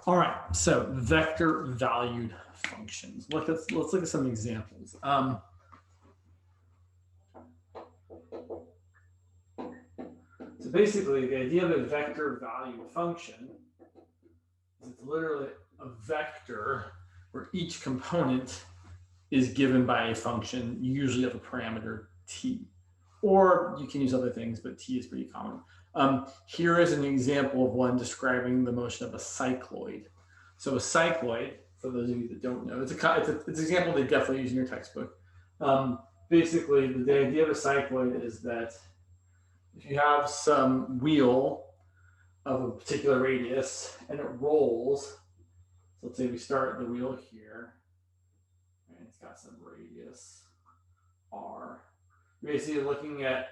All right, so vector valued functions. Let's look at some examples. So basically, the idea of a vector valued function is it's literally a vector where each component is given by a function, usually of a parameter t. Or you can use other things, but t is pretty common. Here is an example of one describing the motion of a cycloid. So a cycloid, for those of you that don't know, it's an example they definitely use in your textbook. Basically, the idea of a cycloid is that if you have some wheel of a particular radius and it rolls, so let's say we start the wheel here, and it's got some radius r. You're basically looking at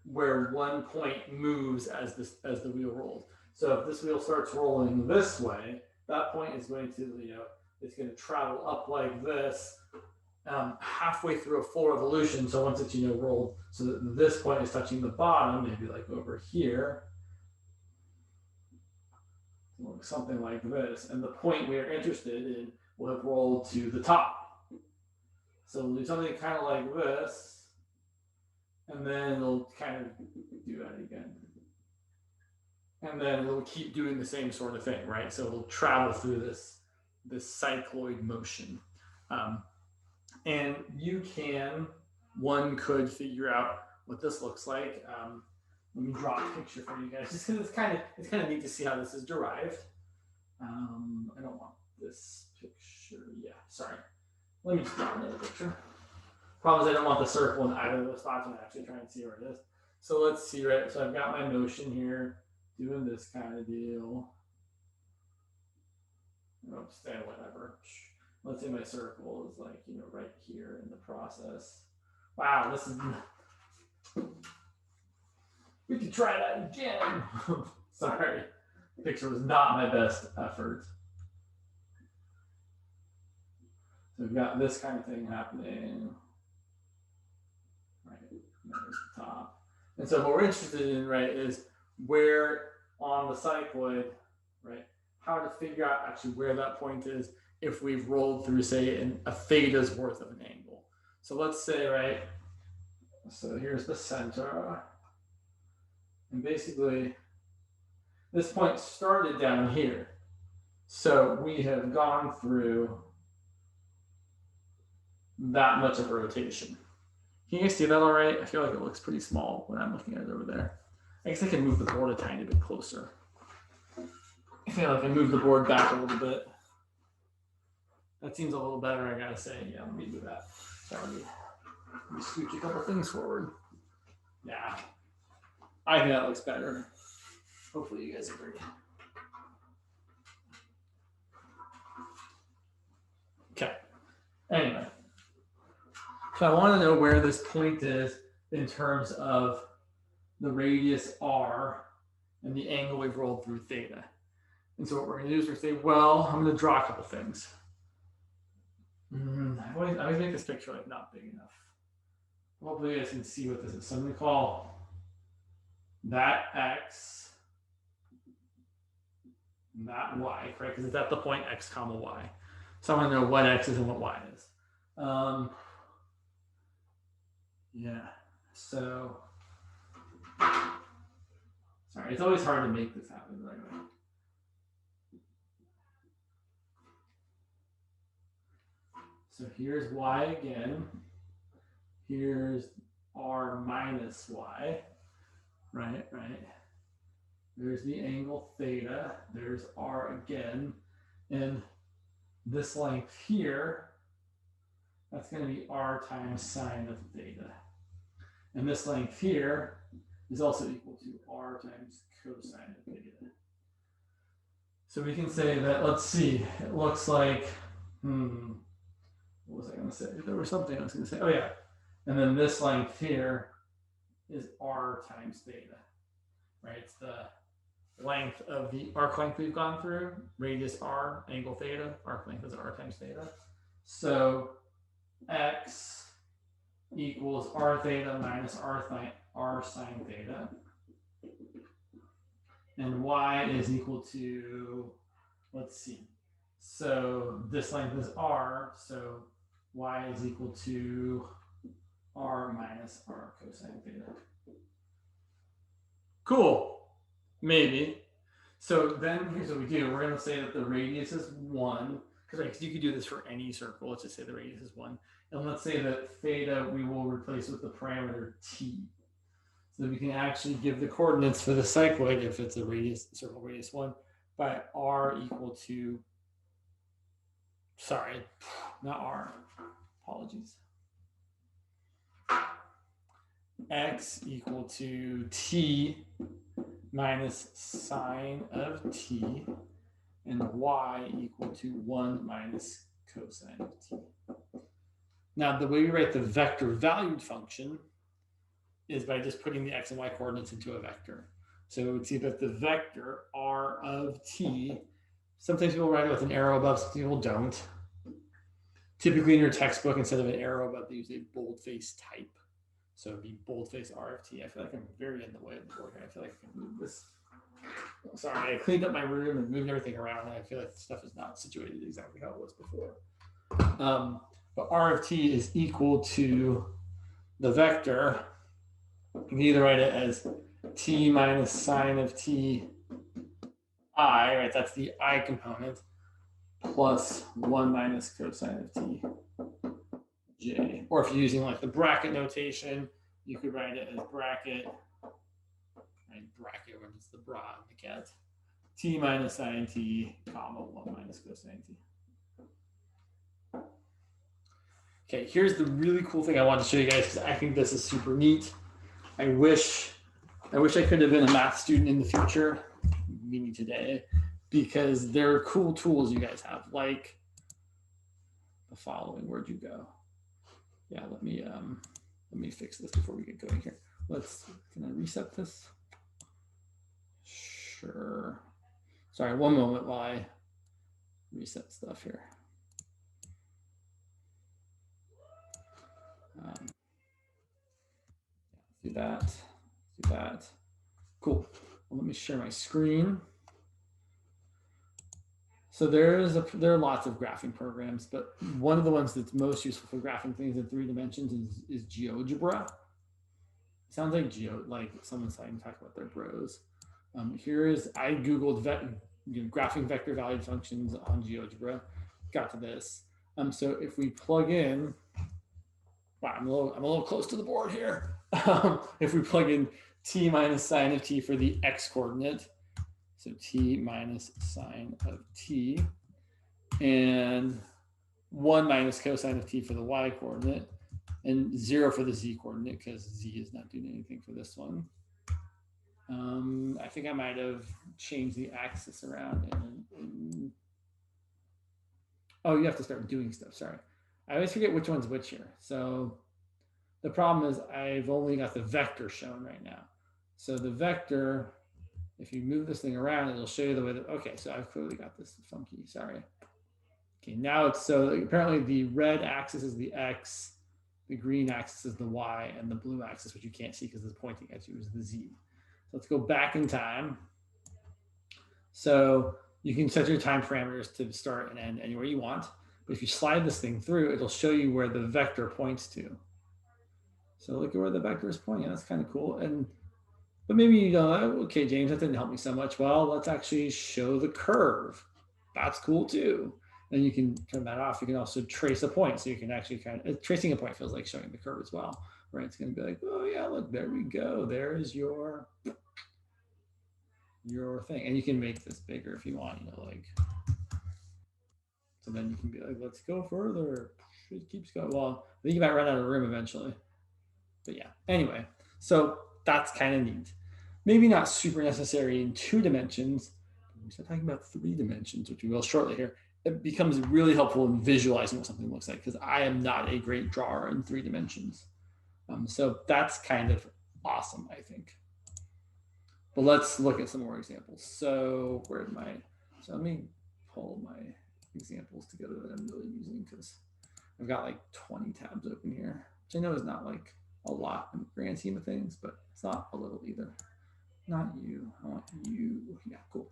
where one point moves as the wheel rolls. So if this wheel starts rolling this way, that point is going to, it's going to travel up like this, halfway through a full revolution. So once it's, rolled, so that this point is touching the bottom, maybe like over here, something like this. And the point we are interested in will have rolled to the top. So we'll do something kind of like this, and then it'll kind of do that again. And then it'll keep doing the same sort of thing, right? So it'll travel through this cycloid motion. And one could figure out what this looks like. Let me draw a picture for you guys, just because it's kind of neat to see how this is derived. I don't want this picture. Yeah, sorry. Let me just draw another picture. Problem is I don't want the circle in either of those spots. I'm actually trying to see where it is. So let's see, right? So I've got my motion here, doing this kind of deal. Oops, whatever. Let's say my circle is like, right here in the process. Wow, this is... We could try that again. Sorry, the picture was not my best effort. So we've got this kind of thing happening. Right, there's the top. And so what we're interested in, right, is where on the cycloid, right, how to figure out actually where that point is if we've rolled through, say, a theta's worth of an angle. So let's say, right, so here's the center. And basically, this point started down here. So we have gone through that much of a rotation. Can you guys see that all right? I feel like it looks pretty small when I'm looking at it over there. I guess I can move the board a tiny bit closer. I feel like I move the board back a little bit. That seems a little better, I gotta say. Yeah, let me do that. Sorry. Let me scooch a couple things forward. Yeah. I think that looks better. Hopefully you guys agree. Okay. Anyway. So I want to know where this point is in terms of the radius r and the angle we've rolled through theta. And so what we're going to do is we're going to say, well, I'm going to draw a couple things. I always make this picture like not big enough. Hopefully you guys can see what this is. So I'm going to call that x and that y, right? Because it's at the point x comma y. So I want to know what x is and what y is. Yeah, so, sorry, it's always hard to make this happen the right way. So here's y again. Here's r minus y, right? There's the angle theta. There's r again. And this length here, that's going to be r times sine of theta. And this length here is also equal to r times cosine of theta. So we can say that, let's see, it looks like, what was I going to say? There was something I was going to say. Oh, yeah. And then this length here is r times theta, right? It's the length of the arc length we've gone through, radius r, angle theta, arc length is r times theta. So x equals r theta minus r sine theta. And y is equal to, let's see. So this length is r, so y is equal to r minus r cosine theta. Cool, maybe. So then here's what we do. We're going to say that the radius is 1, because you could do this for any circle. Let's just say the radius is 1. And let's say that theta we will replace with the parameter t. So that we can actually give the coordinates for the cycloid, if it's a radius, circle radius 1, by r equal to, sorry, not r, apologies. X equal to t minus sine of t, and y equal to 1 minus cosine of t. Now, the way we write the vector valued function is by just putting the x and y coordinates into a vector. So we would see that the vector r of t, sometimes people write it with an arrow above, some people don't. Typically in your textbook, instead of an arrow above, they use a boldface type. So it'd be boldface r of t. I feel like I'm very in the way of the board here. I feel like I can move this. Sorry, I cleaned up my room and moved everything around, and I feel like the stuff is not situated exactly how it was before. But r of t is equal to the vector. You can either write it as t minus sine of t I, right? That's the I component, plus 1 minus cosine of t j. Or if you're using like the bracket notation, you could write it as bracket, right? Bracket, where it's the bra and the cat. T minus sine t, comma 1 minus cosine t. Okay, here's the really cool thing I wanted to show you guys, because I think this is super neat. I wish I could have been a math student in the future, meaning today, because there are cool tools you guys have, like the following. Where'd you go? Yeah, let me fix this before we get going here. Can I reset this? Sure. Sorry, one moment while I reset stuff here. Do that. Cool. Well, let me share my screen. So there are lots of graphing programs, but one of the ones that's most useful for graphing things in 3 dimensions is Geogebra. It sounds like someone's talking about their bros. I Googled graphing vector valued functions on Geogebra, got to this. So if we plug in, wow, I'm a little close to the board here. If we plug in t minus sine of t for the x coordinate, so t minus sine of t, and 1 minus cosine of t for the y coordinate, and 0 for the z coordinate, because z is not doing anything for this one. I think I might have changed the axis around. Oh, you have to start doing stuff. Sorry. I always forget which one's which here. So the problem is I've only got the vector shown right now. So the vector, if you move this thing around, it'll show you the way that, okay, so I've clearly got this funky, sorry. Okay, now so apparently the red axis is the x, the green axis is the y, and the blue axis, which you can't see because it's pointing at you, is the z. So let's go back in time. So you can set your time parameters to start and end anywhere you want. But if you slide this thing through, it'll show you where the vector points to. So look at where the vector is pointing. That's kind of cool. But maybe you go, okay, James, that didn't help me so much. Well, let's actually show the curve. That's cool too. And you can turn that off. You can also trace a point. So you can actually tracing a point feels like showing the curve as well, right? It's going to be like, oh yeah, look, there we go. There's your thing. And you can make this bigger if you want, so then you can be like, let's go further. It keeps going. Well, I think you might run out of room eventually. But yeah, anyway, so that's kind of neat. Maybe not super necessary in 2 dimensions. We start talking about 3 dimensions, which we will shortly here. It becomes really helpful in visualizing what something looks like, because I am not a great drawer in 3 dimensions. So that's kind of awesome, I think. But let's look at some more examples. So let me pull my examples together that I'm really using, because I've got like 20 tabs open here, which I know is not like a lot in the grand scheme of things, but it's not a little either. Not you, I want you. Yeah, cool.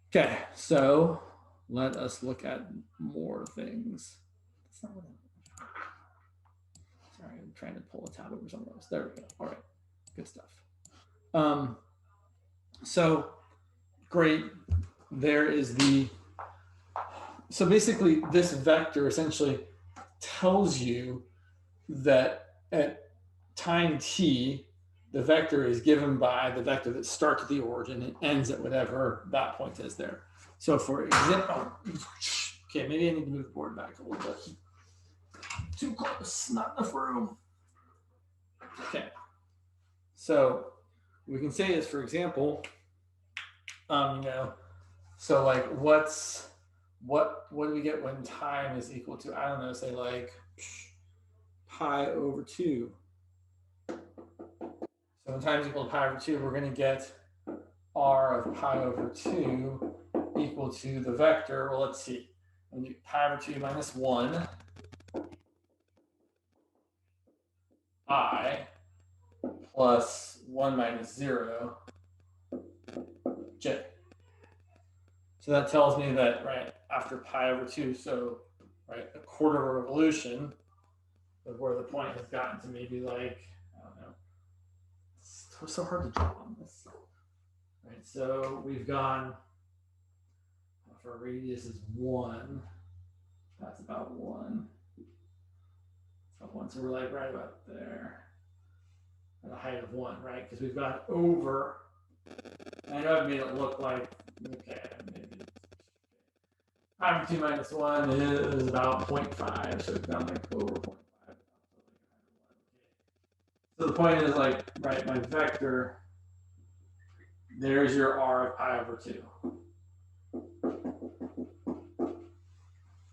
Okay, so let us look at more things. That's not what sorry, I'm trying to pull a tab over somewhere else. There we go. All right, good stuff. So great. There is so basically this vector essentially tells you that at time t, the vector is given by the vector that starts at the origin and ends at whatever that point is there. So for example, okay, maybe I need to move the board back a little bit. Too close, not enough room. Okay, so we can say is, for example, so like what do we get when time is equal to, I don't know, say like pi over 2. So when time is equal to pi over 2, we're going to get r of pi over 2 equal to the vector. Well, let's see. When you pi over 2 minus 1 I plus 1 minus 0 j. So that tells me that, right, after pi over 2, so, right, a quarter of a revolution of where the point has gotten to maybe like, I don't know, it's so hard to draw on this. Right, so we've gone, if our radius is 1, that's about 1. About 1, so we're like right about there at a height of 1, right? Because we've gone over, I know I've made it look like, okay, maybe pi over 2 minus 1 is about 0.5, so we've gone like over 0.5. So the point is like, right, my vector, there's your r of pi over 2.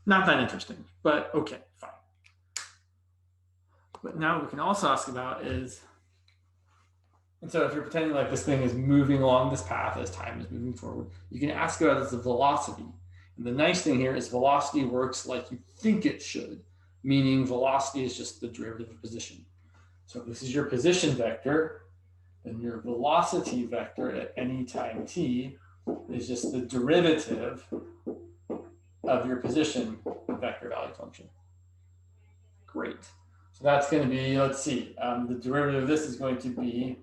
Not that interesting, but okay, fine. But now what we can also ask about is, and so if you're pretending like this thing is moving along this path as time is moving forward, you can ask about its velocity. And the nice thing here is velocity works like you think it should, meaning velocity is just the derivative of position. So if this is your position vector, then your velocity vector at any time t is just the derivative of your position vector value function. Great. So that's going to be, let's see, the derivative of this is going to be,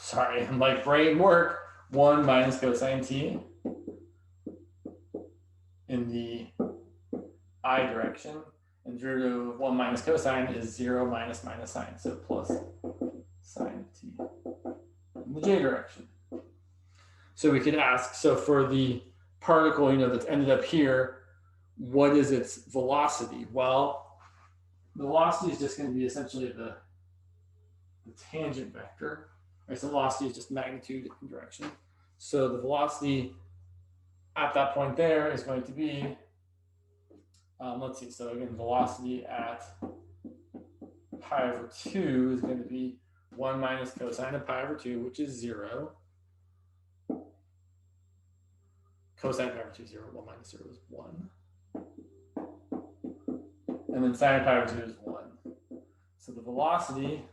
sorry, like brain work, 1 minus cosine t in the I direction, and derivative of 1 minus cosine is 0 minus sine, so plus sine t in the j direction. So we could ask, so for the particle, that's ended up here, what is its velocity? Well, the velocity is just going to be essentially the tangent vector. Right? So velocity is just magnitude and direction. So the velocity at that point there is going to be, let's see, so again, velocity at pi over 2 is going to be 1 minus cosine of pi over 2, which is 0. Cosine of pi over 2 is 0, 1 minus 0 is 1. And then sine of pi over 2 is 1. So the velocity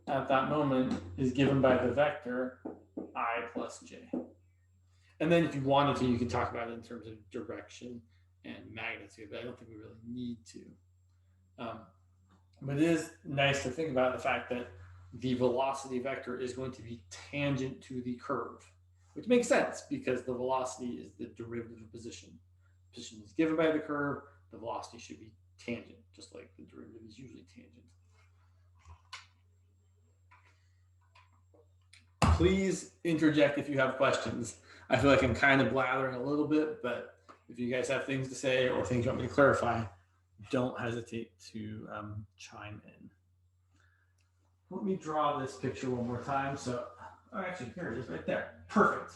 at that moment is given by the vector I plus j. And then if you wanted to, you could talk about it in terms of direction and magnitude, but I don't think we really need to. But it is nice to think about the fact that the velocity vector is going to be tangent to the curve, which makes sense because the velocity is the derivative of position. Position is given by the curve, the velocity should be tangent, just like the derivative is usually tangent. Please interject if you have questions. I feel like I'm kind of blathering a little bit, but if you guys have things to say or things you want me to clarify, don't hesitate to chime in. Let me draw this picture one more time. So, actually, here it is right there. Perfect.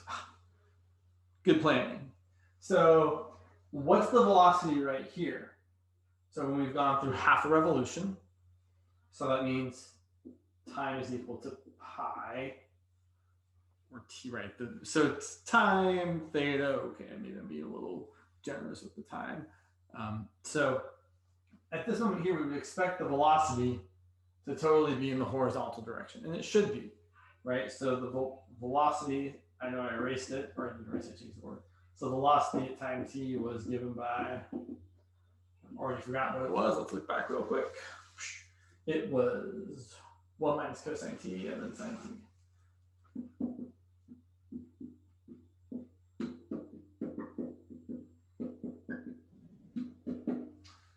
Good planning. So, what's the velocity right here? So when we've gone through half a revolution, so that means time is equal to pi, or t, right? So it's time theta. Okay, maybe I'm being a little generous with the time. So at this moment here, we would expect the velocity to totally be in the horizontal direction, and it should be, right? So the velocity I know I erased it, or I didn't erase it, changed the word. So the velocity at time t was given by, I've already forgotten what it was. Let's look back real quick. It was 1 minus cosine t and then sine t.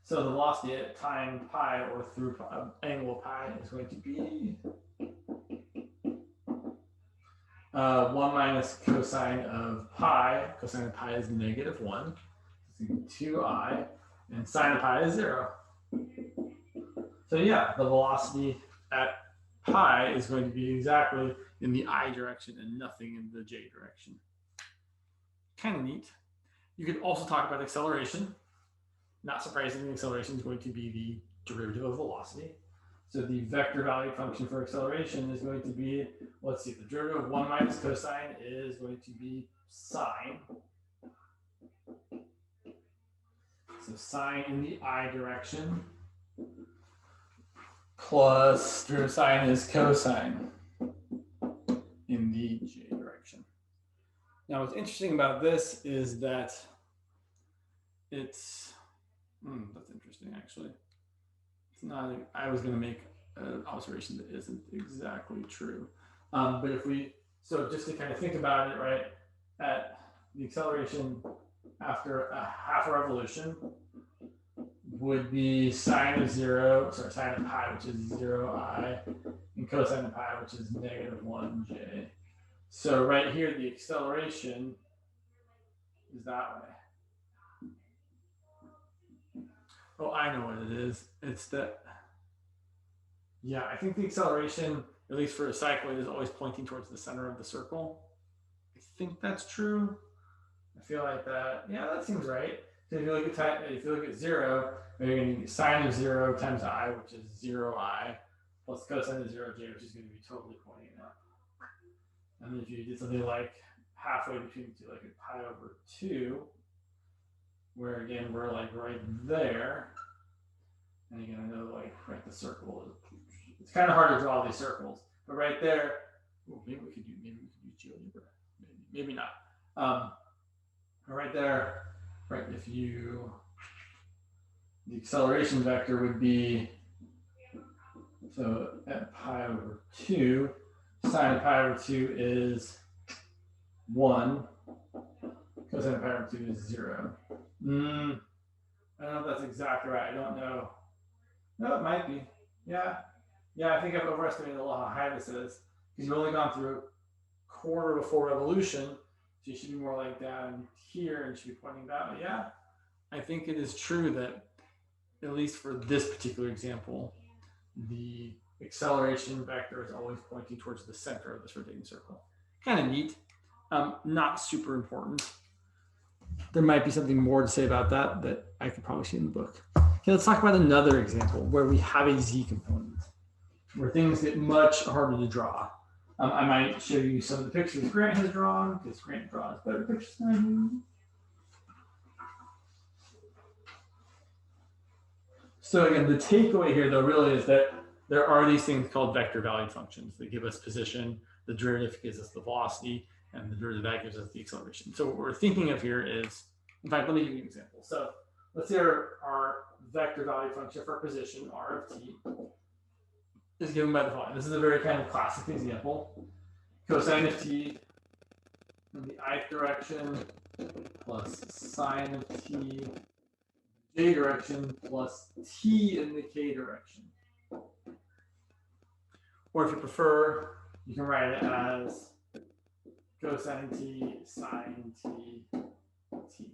So the velocity at time pi or through angle pi is going to be 1 minus cosine of pi. Cosine of pi is negative 1. So it's going to be 2i. And sine of pi is 0. So yeah, the velocity at pi is going to be exactly in the I direction and nothing in the J direction. Kind of neat. You could also talk about acceleration. Not surprisingly, acceleration is going to be the derivative of velocity. So the vector value function for acceleration is going to be, let's see, the derivative of 1 minus cosine is going to be sine. So sine in the I direction plus derivative of sine is cosine in the J direction. Now, what's interesting about this is that it's, that's interesting actually. It's not, I was going to make an observation that isn't exactly true. But if we, so just to kind of think about it, right, at the acceleration after a half a revolution would be sine of 0, sorry, sine of pi, which is 0i, and cosine of pi, which is negative 1j. So right here, the acceleration is that way. Oh, I know what it is. It's that, yeah, I think the acceleration, at least for a cycloid, is always pointing towards the center of the circle. I think that's true. I feel like that, yeah, that seems right. So if you look at 0, you're going to get sine of 0 times I, which is 0i, plus cosine of 0j, which is going to be totally pointing up. And then if you did something like halfway between the two, like a pi over 2, where again, we're like right there. And again, I know like right the circle is, it's kind of hard to draw these circles, but right there, maybe we could use Geogebra, maybe not. Right there, right, if you, the acceleration vector would be, so at pi over 2, sine of pi over 2 is 1, cosine of pi over 2 is 0. I don't know if that's exactly right. I don't know. No, it might be. Yeah. Yeah, I think I've overestimated a lot how high this is because you've only gone through a quarter of a full revolution. So you should be more like down here and should be pointing that way. Yeah, I think it is true that, at least for this particular example, the acceleration vector is always pointing towards the center of this rotating circle. Kind of neat. Not super important. There might be something more to say about that that I could probably see in the book. Okay, let's talk about another example where we have a z component, where things get much harder to draw. I might show you some of the pictures Grant has drawn, because Grant draws better pictures than I do. So again, the takeaway here, though, really is that there are these things called vector valued functions that give us position, the derivative gives us the velocity, and the derivative of that gives us the acceleration. So what we're thinking of here is, in fact, let me give you an example. So let's say our vector value function for position, r of t, is given by the following. This is a very kind of classic example. Cosine of t in the ith direction plus sine of t j direction plus t in the k direction. Or if you prefer, you can write it as cosine t, sine t, t.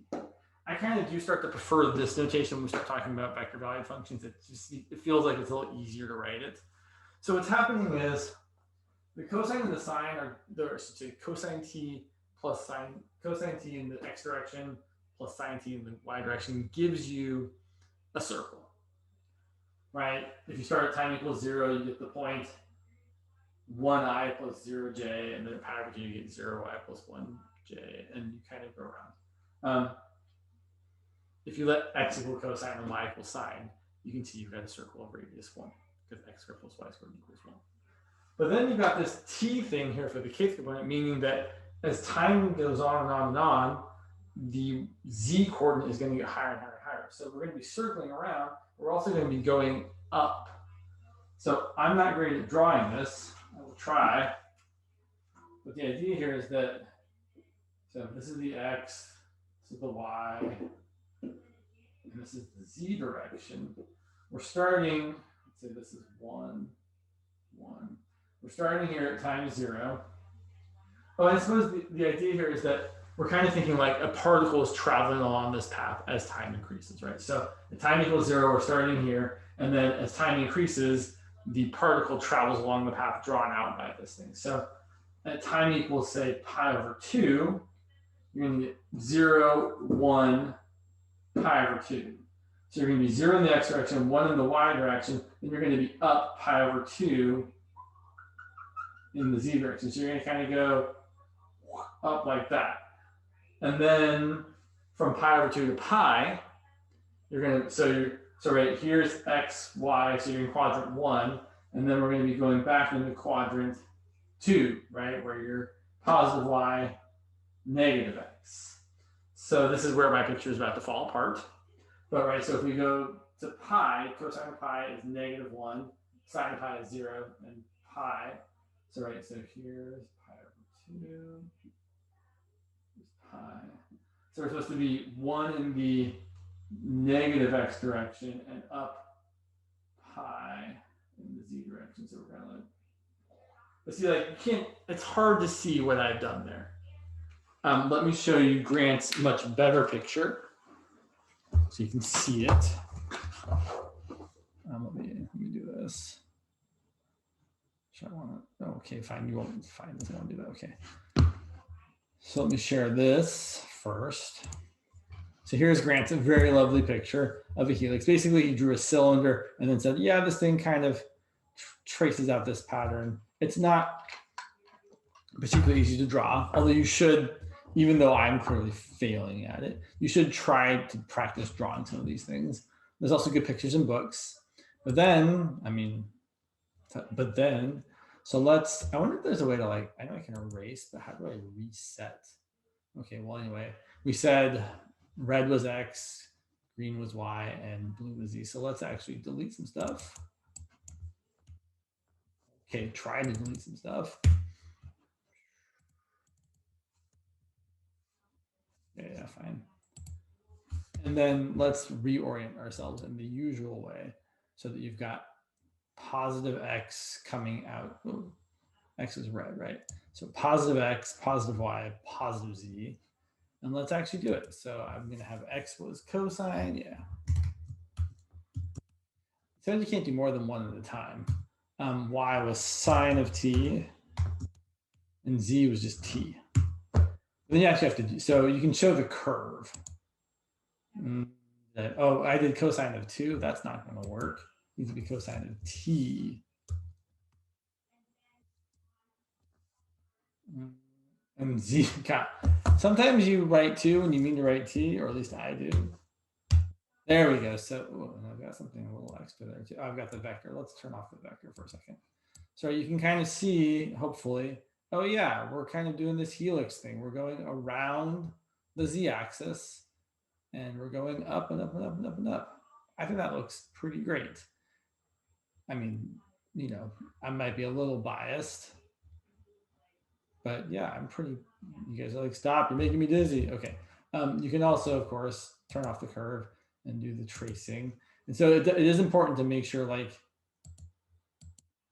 I kind of do start to prefer this notation when we start talking about vector value functions. It feels like it's a little easier to write it. So what's happening is the cosine and the sine are, I should say cosine t plus sine, cosine t in the x direction plus sine t in the y direction gives you a circle, right? If you start at time equals 0, you get the point 1i plus 0j, and then at pi over 2, you get 0y plus 1j, and you kind of go around. If you let x equal cosine and y equal sine, you can see you've got a circle of radius 1, because x squared plus y squared equals 1. But then you've got this t thing here for the kth component, meaning that as time goes on and on and on, the z coordinate is going to get higher and higher and higher. So we're going to be circling around. We're also going to be going up. So I'm not great at drawing this. I will try. But the idea here is that, so this is the x, this is the y, and this is the z direction. We're starting, let's say this is 1, 1. We're starting here at time 0. Oh, I suppose the idea here is that we're kind of thinking like a particle is traveling along this path as time increases, right? So at time equals 0, we're starting here. And then as time increases, the particle travels along the path drawn out by this thing. So at time equals, say, pi over 2, you're going to get 0, 1, pi over 2. So you're going to be 0 in the x direction, 1 in the y direction, then you're going to be up pi over 2 in the z direction. So you're going to kind of go up like that. And then from pi over 2 to pi, you're going to, so right here's x, y, so you're in quadrant 1, and then we're going to be going back into quadrant 2, right, where you're positive y, negative x. So this is where my picture is about to fall apart. But right, so if we go to pi, cosine of pi is -1, sine of pi is 0, and pi. So right, so here's pi over 2, here's pi. So we're supposed to be 1 in the negative x direction and up pi in the z direction. So we're kind of like, but see, like, you can't, it's hard to see what I've done there. Let me show you Grant's much better picture so you can see it. Let me do this. Should I want to, okay, fine, you won't find this, I want to do that, okay. So let me share this first. So here's Grant's a very lovely picture of a helix. Basically, he drew a cylinder and then said, yeah, this thing kind of traces out this pattern. It's not particularly easy to draw, although you should, even though I'm clearly failing at it, you should try to practice drawing some of these things. There's also good pictures in books. But then, so let's, I wonder if there's a way to, like, I know I can erase, but how do I reset? Okay, well, anyway, we said red was X, green was Y, and blue was Z. So let's actually delete some stuff. Okay, try to delete some stuff. Yeah, fine. And then let's reorient ourselves in the usual way so that you've got positive X coming out. Ooh, X is red, right? So positive X, positive Y, positive Z. And let's actually do it. So I'm going to have X was cosine. Yeah. So you can't do more than one at a time. Y was sine of t. And Z was just t. Then you actually have to do, so you can show the curve. Oh, I did cosine of 2. That's not going to work. It needs to be cosine of t. And Z got, sometimes you write 2 and you mean to write t, or at least I do. There we go. So I've got something a little extra there too. I've got the vector. Let's turn off the vector for a second. So you can kind of see, hopefully, oh yeah, we're kind of doing this helix thing. We're going around the z-axis and we're going up and up and up and up and up. I think that looks pretty great. I mean, you know, I might be a little biased, but yeah, I'm pretty, you guys are like, stop, you're making me dizzy. Okay. You can also, of course, turn off the curve and do the tracing. And so it is important to make sure, like,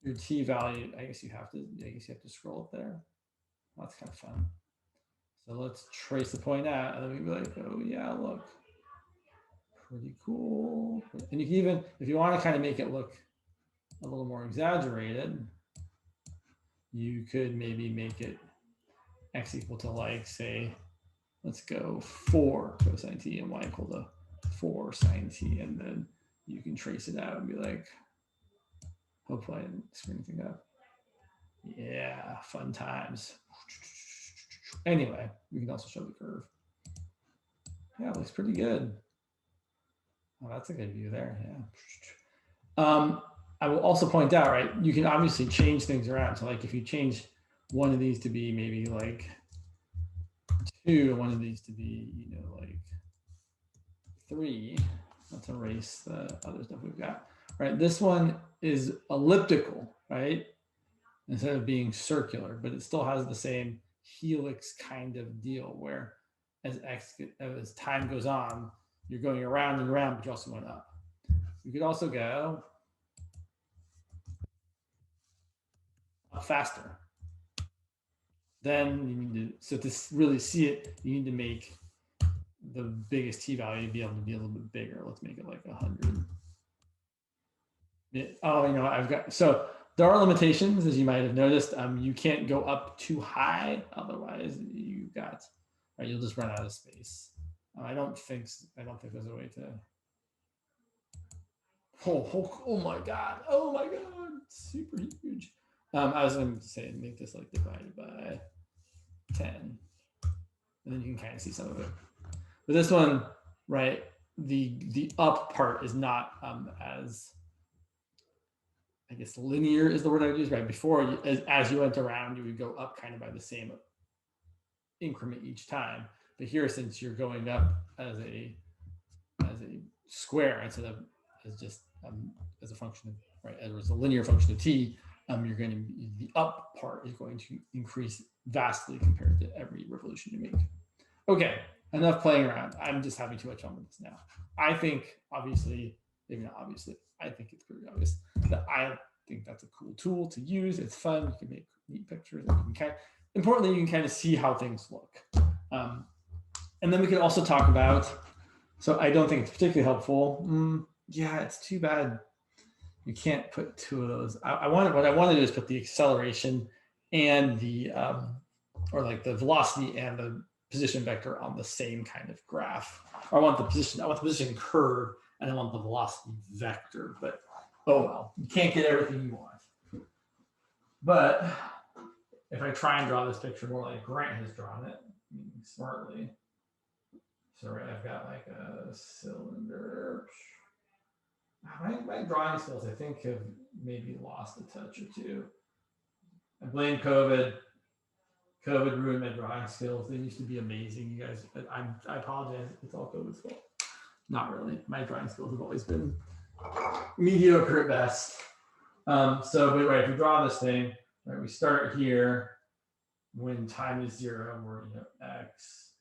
your t value, I guess you have to scroll up there. That's kind of fun. So let's trace the point out, and then we can be like, oh yeah, look, pretty cool. And you can even, if you want to kind of make it look a little more exaggerated, you could maybe make it x equal to, like, say, let's go 4 cosine t and y equal to 4 sine t, and then you can trace it out and be like, hopefully I didn't screw anything up. Yeah, fun times. Anyway, we can also show the curve. Yeah, it looks pretty good. Oh, that's a good view there. Yeah. I will also point out, right, you can obviously change things around. So like if you change one of these to be maybe like 2, I wanted these to be, you know, like 3. Let's erase the other stuff we've got. Right, this one is elliptical, right? Instead of being circular, but it still has the same helix kind of deal where as time goes on, you're going around and around, but you're also going up. You could also go up faster. Then you need to, so to really see it, you need to make the biggest t value be able to be a little bit bigger. Let's make it like 100. Oh, you know, I've got, so there are limitations, as you might have noticed. You can't go up too high, otherwise you got, right, you'll just run out of space. I don't think there's a way to. Oh my god! Oh my god! Super huge. I was going to say make this like divided by 10, and then you can kind of see some of it. But this one, right? The up part is not as, I guess, linear is the word I would use. Right before, as you went around, you would go up kind of by the same increment each time. But here, since you're going up as a square instead of as just as a function of, right, as a linear function of t, you're going to, the up part is going to increase vastly compared to every revolution you make. Okay, enough playing around. I'm just having too much fun with this now. I think, obviously, maybe not obviously, I think it's pretty obvious that I think that's a cool tool to use. It's fun. You can make neat pictures. You can importantly, you can kind of see how things look. And then we could also talk about, so I don't think it's particularly helpful. Yeah, it's too bad you can't put 2 of those. What I want to do is put the acceleration and the, or like the velocity and the position vector on the same kind of graph. Or I want the position curve and I want the velocity vector, but oh well, you can't get everything you want. But if I try and draw this picture more like Grant has drawn it, smartly. So right, I've got like a cylinder. My drawing skills, I think, have maybe lost a touch or two. I blame COVID. COVID ruined my drawing skills. They used to be amazing. You guys, I apologize. It's all COVID's fault. Not really. My drawing skills have always been mediocre at best. So, but right, if we draw this thing, right, we start here when time is 0. We're, you know, x,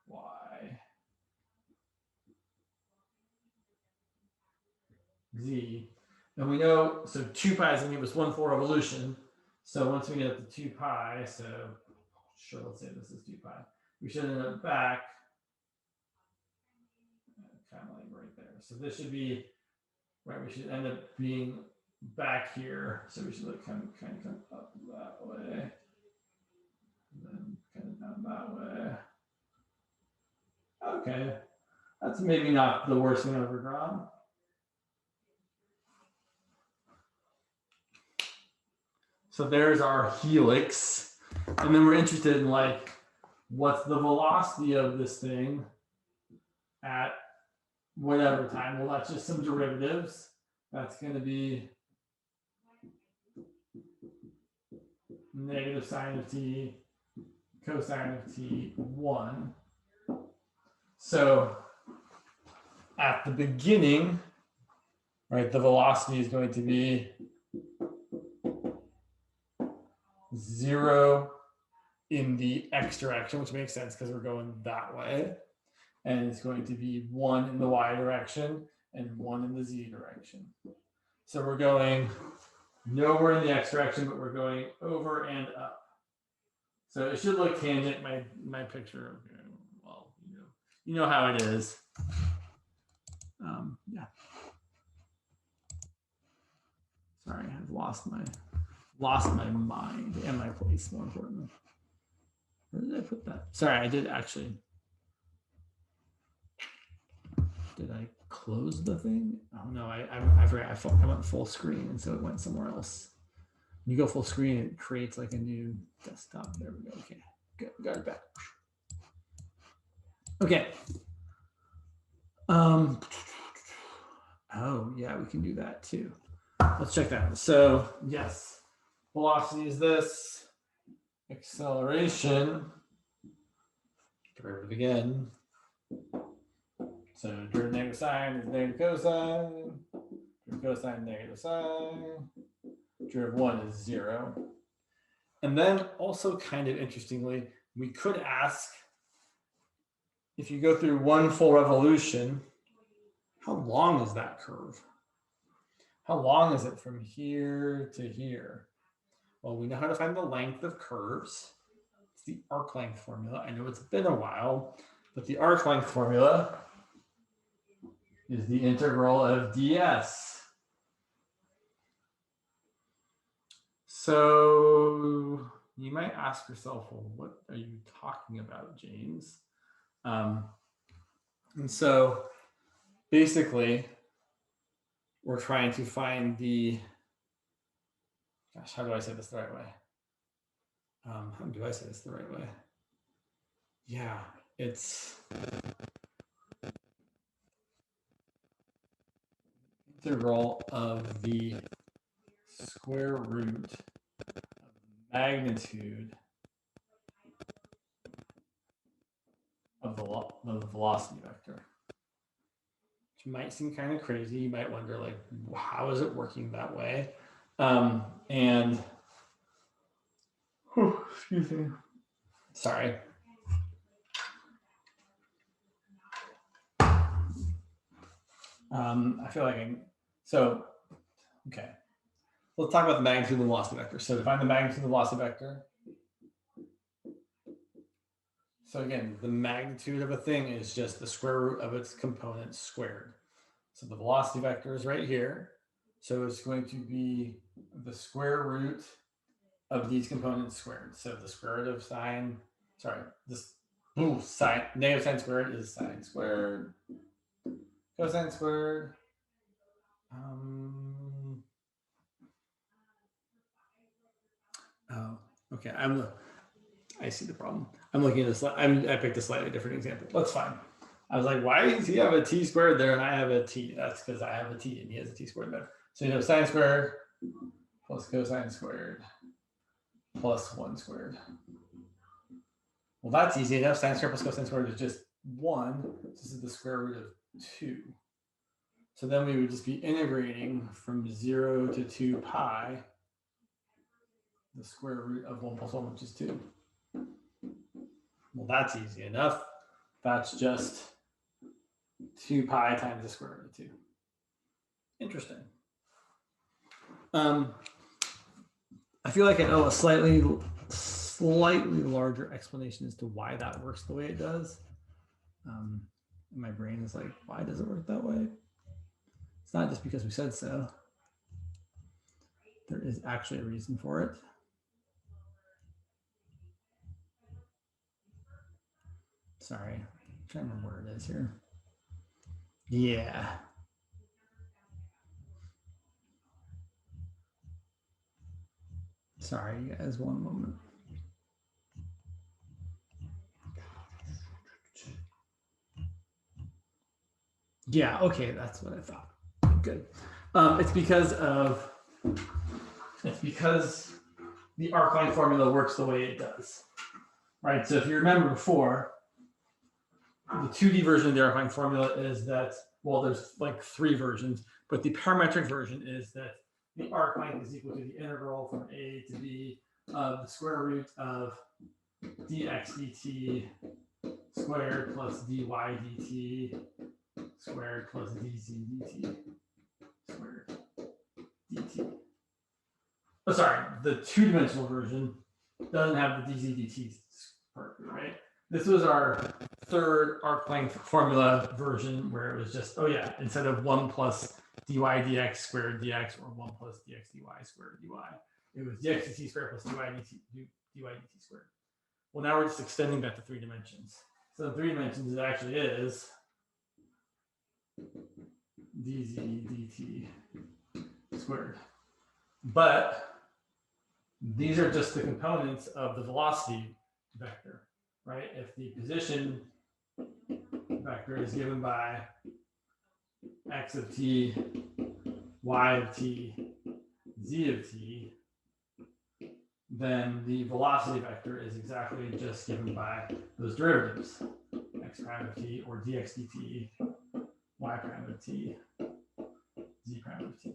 y, z. And we know, so 2 pi is going to give us 1/4 revolution. So once we get up to 2 pi, so sure, let's say this is 2 pi. We should end up back, kind of like right there. So this should be, right, we should end up being back here. So we should look kind of come up that way. And then kind of down that way. Okay. That's maybe not the worst thing I've ever drawn. So there's our helix. And then we're interested in like, what's the velocity of this thing at whatever time? Well, that's just some derivatives. That's going to be negative sine of t, cosine of t, 1. So at the beginning, right, the velocity is going to be 0 in the x direction, which makes sense because we're going that way. And it's going to be 1 in the y direction and 1 in the z direction. So we're going nowhere in the x direction, but we're going over and up. So it should look tangent, my picture. Well, you know how it is. Yeah. Sorry, I've lost my mind and my place, more importantly. Where did I put that? Sorry, I did actually. Did I close the thing? Oh no, I forgot. I went full screen, and so it went somewhere else. When you go full screen, it creates like a new desktop. There we go. Okay, good. Got it back. Okay. Oh yeah, we can do that too. Let's check that out. So yes, velocity is this. Acceleration derivative again. So derivative negative sine is negative cosine. Derivative cosine negative sine. Derivative 1 is 0. And then also kind of interestingly, we could ask, if you go through one full revolution, how long is that curve? How long is it from here to here? Well, we know how to find the length of curves. It's the arc length formula. I know it's been a while, but the arc length formula is the integral of ds. So you might ask yourself, well, what are you talking about, James? And so basically, we're trying to find the, gosh, how do I say this the right way? How do I say this the right way? Yeah, it's integral of the square root of the magnitude of the velocity vector. Which might seem kind of crazy. You might wonder, like, how is it working that way? Excuse me. Sorry. I feel like okay. Let's talk about the magnitude of the velocity vector. So to find the magnitude of the velocity vector. So again, the magnitude of a thing is just the square root of its components squared. So the velocity vector is right here. So it's going to be the square root of these components squared. So the square root of sine, negative sine squared is sine squared. Cosine squared. Oh, okay. I see the problem. I'm looking at this. I picked a slightly different example. That's fine. I was like, why does he have a t squared there and I have a t? That's because I have a t and he has a t squared there. So you have sine squared plus cosine squared plus 1 squared. Well, that's easy enough. Sine squared plus cosine squared is just 1. This is the square root of 2. So then we would just be integrating from 0 to 2 pi the square root of 1 plus 1, which is 2. Well, that's easy enough. That's just 2 pi times the square root of 2. Interesting. I feel like I know a slightly larger explanation as to why that works the way it does. My brain is like, why does it work that way? It's not just because we said so. There is actually a reason for it. Sorry, I'm trying to remember where it is here. Yeah. Sorry, you guys, one moment. Yeah, okay, that's what I thought. Good. It's because the arcline formula works the way it does, right? So if you remember before, the 2D version of the arcline formula is that, well, there's like 3 versions, but the parametric version is that the arc length is equal to the integral from a to b of the square root of dx dt squared plus dy dt squared plus dz dt squared dt. Oh, sorry, the 2-dimensional version doesn't have the dz dt part, right? This was our 3rd arc length formula version where it was just, oh yeah, instead of 1 plus dy dx squared dx or 1 plus dx dy squared dy, it was dx dt squared plus dy dt squared. Well, now we're just extending that to 3 dimensions. So in 3 dimensions, it actually is dz dt squared. But these are just the components of the velocity vector, right? If the position vector is given by x of t, y of t, z of t, then the velocity vector is exactly just given by those derivatives, x prime of t or dx dt, y prime of t, z prime of t.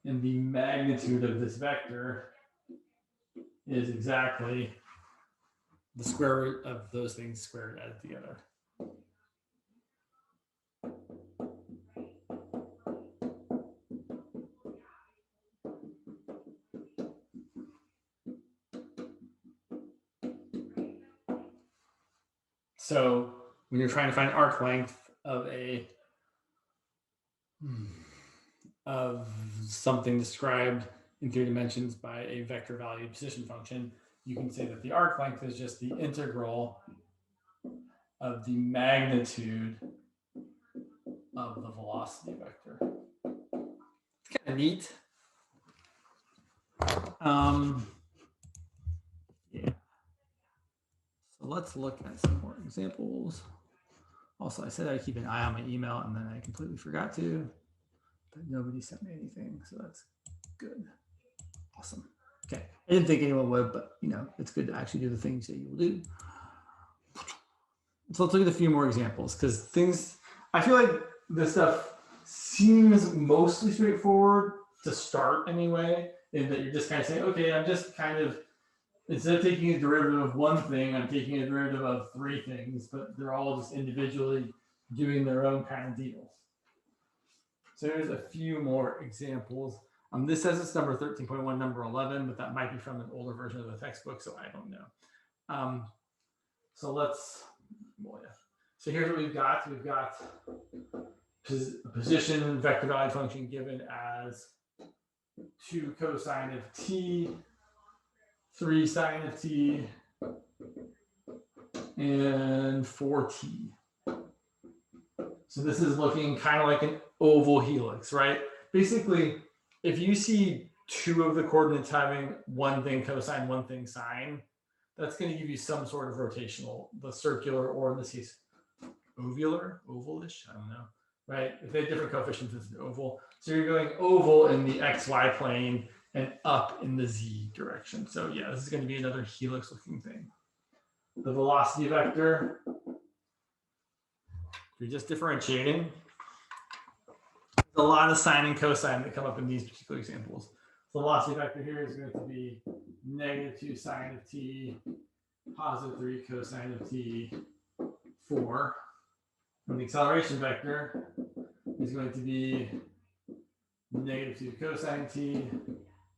And the magnitude of this vector is exactly the square root of those things squared added together. So when you're trying to find arc length of something described in 3 dimensions by a vector valued position function, you can say that the arc length is just the integral of the magnitude of the velocity vector. It's kind of neat. Yeah. So let's look at some more examples. Also, I said I'd keep an eye on my email, and then I completely forgot to, but nobody sent me anything, so that's good. Awesome. Okay. I didn't think anyone would, but you know, it's good to actually do the things that you will do. So let's look at a few more examples, because things, I feel like this stuff seems mostly straightforward to start anyway, in that you're just kind of saying, okay, I'm just kind of, instead of taking a derivative of one thing, I'm taking a derivative of 3 things, but they're all just individually doing their own kind of deals. So here's a few more examples. This says it's number 13.1, number 11, but that might be from an older version of the textbook, so I don't know. So let's, well, yeah. So here's what we've got. We've got a position vector value function given as 2 cosine of t, 3 sine of t, and 4t. So this is looking kind of like an oval helix, right? Basically, if you see 2 of the coordinates having one thing cosine, one thing sine, that's going to give you some sort of rotational, the circular, or in this case, ovular, ovalish, I don't know, right? If they have different coefficients, it's an oval. So you're going oval in the xy plane and up in the z direction. So yeah, this is going to be another helix looking thing. The velocity vector, if you're just differentiating, there's a lot of sine and cosine that come up in these particular examples. The velocity vector here is going to be -2 sine of t, +3 cosine of t, 4. And the acceleration vector is going to be -2 cosine t,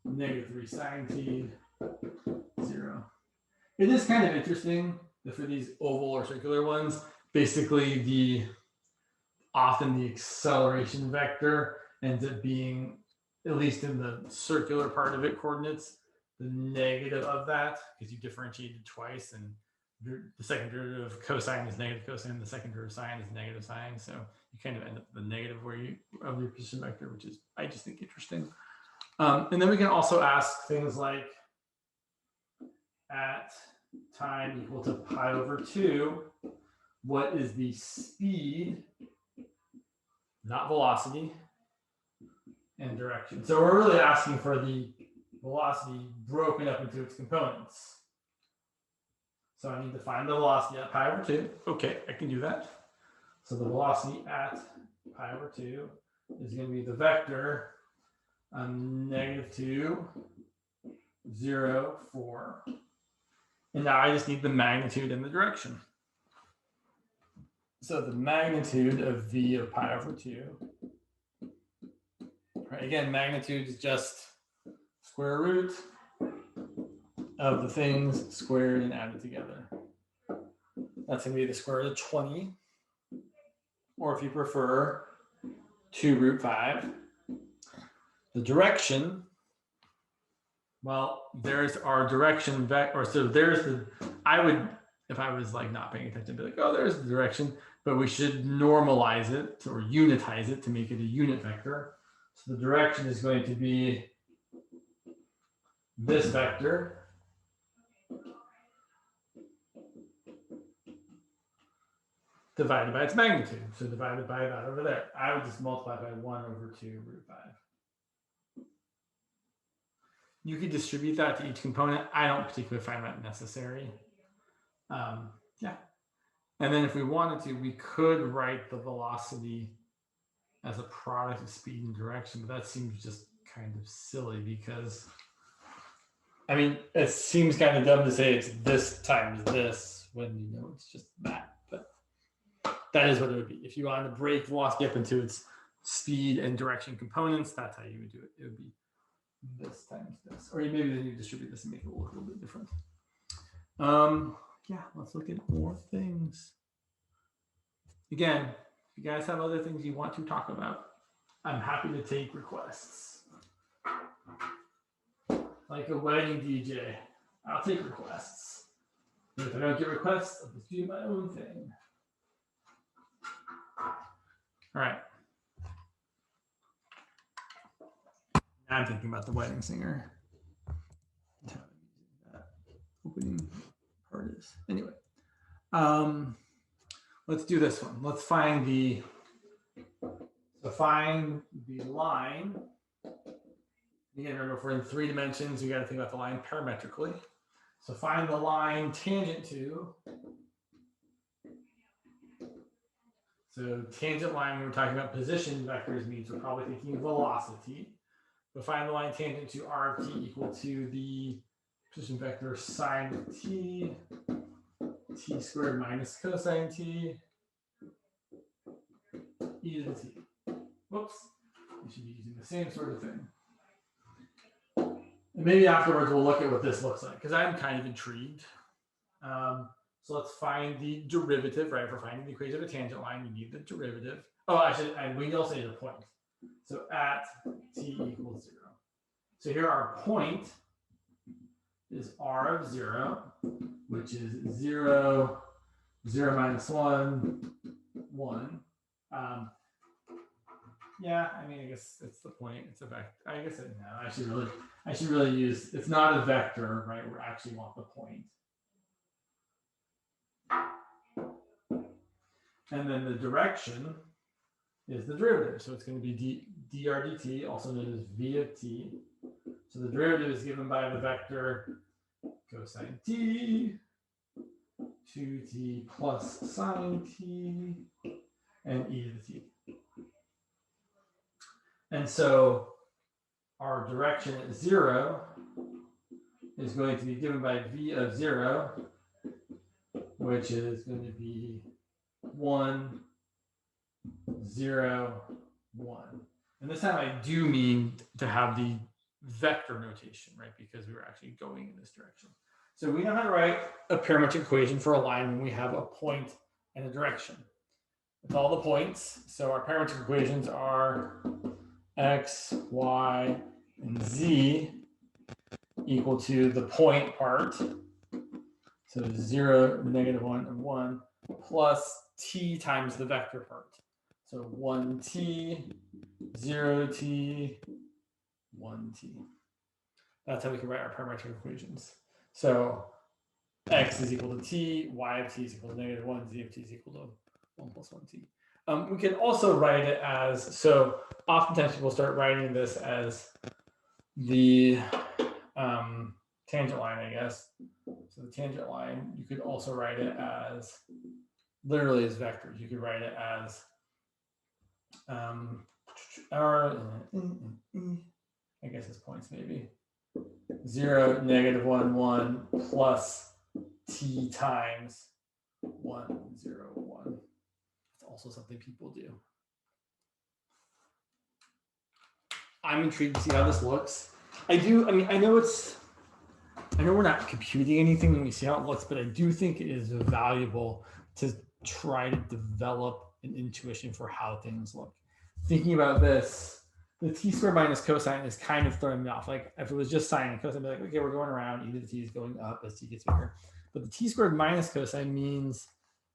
-3 sine t, 0. It is kind of interesting that for these oval or circular ones, basically often the acceleration vector ends up being, at least in the circular part of it, coordinates, the negative of that, because you differentiated twice, and the second derivative of cosine is negative cosine, the second derivative of sine is negative sine. So you kind of end up the negative of your position vector, which is, I just think, interesting. And then we can also ask things like, at time equal to pi over 2, what is the speed, not velocity, and direction? So we're really asking for the velocity broken up into its components. So I need to find the velocity at pi over 2. Okay, I can do that. So the velocity at pi over 2 is going to be the vector -2, 0, 4. And now I just need the magnitude and the direction. So the magnitude of v of pi over 2, right? Again, magnitude is just square root of the things squared and added together. That's going to be the square root of 20, or if you prefer, 2 root 5. The direction, well, there's our direction vector. So there's the, I would, if I was like not paying attention, be like, oh, there's the direction, but we should normalize it or unitize it to make it a unit vector. So the direction is going to be this vector divided by its magnitude. So divided by that over there. I would just multiply by 1 over 2 root 5. You could distribute that to each component. I don't particularly find that necessary. Yeah. And then if we wanted to, we could write the velocity as a product of speed and direction, but that seems just kind of silly because, I mean, it seems kind of dumb to say it's this times this when you know it's just that, but that is what it would be. If you wanted to break velocity up into its speed and direction components, that's how you would do it. It would be this times this, or maybe then you distribute this and make it look a little bit different. Yeah, let's look at more things. Again, if you guys have other things you want to talk about, I'm happy to take requests. Like a wedding DJ, I'll take requests. But if I don't get requests, I'll just do my own thing. All right. Now I'm thinking about the wedding singer. That opening part is. Anyway, let's do this one. Let's find the line. Again, remember, if we're in 3 dimensions, we got to think about the line parametrically. So find the line tangent to. So tangent line, when we're talking about position vectors, means we're probably thinking velocity. But find the line tangent to r of t equal to the position vector sine of t, t squared minus cosine t, e to the t. Whoops. We should be using the same sort of thing. And maybe afterwards we'll look at what this looks like, because I'm kind of intrigued. So let's find the derivative, right? For finding the equation of a tangent line, we need the derivative. Oh, actually, and we also need a point. So at t equals 0. So here our point is r of 0, which is 0, 0 minus 1, 1. Yeah, I mean, I guess it's the point. It's a vector. I guess no. I should really use. It's not a vector, right? We actually want the point. And then the direction is the derivative. So it's going to be dr dt, also known as v of t. So the derivative is given by the vector cosine t, 2t plus sine t, and e to the t. And so our direction at 0 is going to be given by v of 0, which is going to be 1, 0, 1. And this time I do mean to have the vector notation, right? Because we were actually going in this direction. So we know how to write a parametric equation for a line when we have a point and a direction. With all the points, so our parametric equations are x, y, and z equal to the point part. So 0, -1, and 1, plus t times the vector part. So 1t, 0t, 1t. That's how we can write our parametric equations. So x is equal to t, y of t is equal to -1, z of t is equal to 1 plus 1t. We can also write it as, so oftentimes people start writing this as the tangent line, I guess. So the tangent line, you could also write it as, literally as vectors. You could write it as I guess it's points maybe. 0, -1, 1, plus t times 1, 0, 1. It's also something people do. I'm intrigued to see how this looks. I know we're not computing anything when we see how it looks, but I do think it is valuable to try to develop an intuition for how things look. Thinking about this, the t squared minus cosine is kind of throwing me off. Like if it was just sine and cosine, I'd be like, okay, we're going around, e to the t is going up as t gets bigger. But the t squared minus cosine means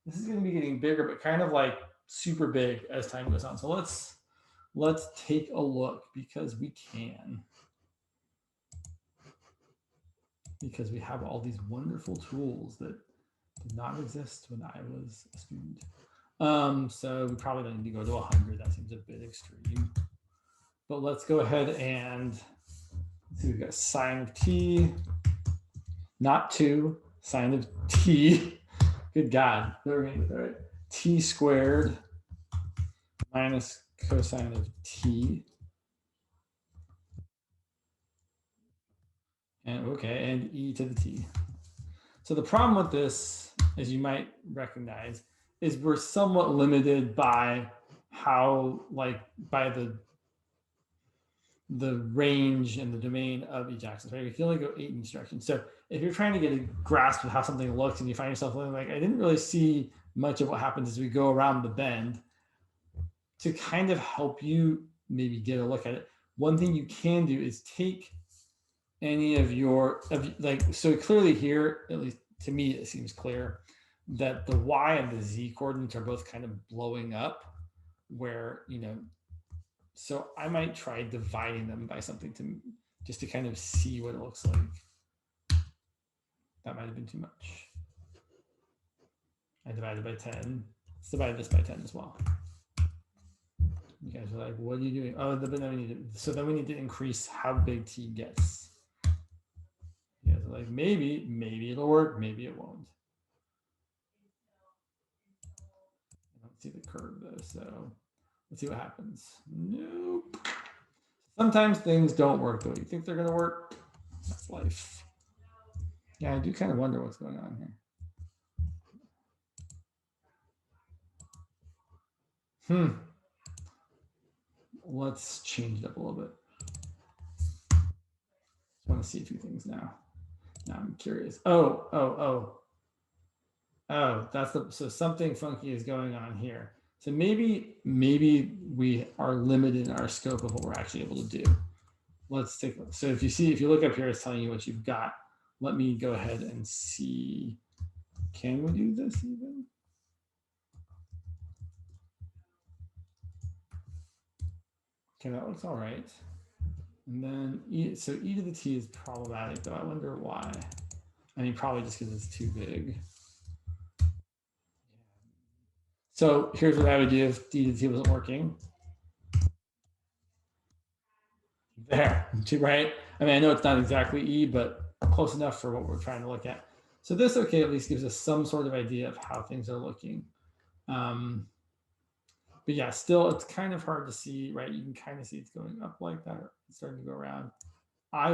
this is going to be getting bigger, but kind of like super big as time goes on. So let's take a look, because we can. Because we have all these wonderful tools that did not exist when I was a student. So we probably don't need to go to 100. That seems a bit extreme. But let's go ahead and So we've got sine of t, not 2, sine of t. Good God. All right. T squared minus cosine of t. And okay, and e to the t. So the problem with this, as you might recognize, is we're somewhat limited by how, like, by the range and the domain of each axis, right? We can only go 8 in each direction. So if you're trying to get a grasp of how something looks and you find yourself looking like, I didn't really see much of what happens as we go around the bend, to kind of help you maybe get a look at it, one thing you can do is take any of your, like, so clearly here, at least to me, it seems clear that the y and the z coordinates are both kind of blowing up where, you know, so I might try dividing them by something to just to kind of see what it looks like. That might have been too much. I divided by 10. Let's divide this by 10 as well. You guys are like, what are you doing? Oh, then we need to, so then we need to increase how big t gets. You guys are like, maybe it'll work, maybe it won't. I don't see the curve though, so let's see what happens. Nope. Sometimes things don't work the way you think they're going to work. That's life. Yeah, I do kind of wonder what's going on here. Let's change it up a little bit. I want to see a few things now. Now I'm curious. Oh, that's the, so something funky is going on here. So maybe we are limited in our scope of what we're actually able to do. Let's take a look. So if you look up here, it's telling you what you've got. Let me go ahead and see. Can we do this even? Okay, that looks all right. And then so e to the t is problematic, though. I wonder why. I mean, probably just because it's too big. So here's what I would do if d to the t wasn't working. There, right? I mean, I know it's not exactly e, but close enough for what we're trying to look at. So this, okay, at least gives us some sort of idea of how things are looking. But yeah, still, it's kind of hard to see, right? You can kind of see it's going up like that, it's starting to go around. I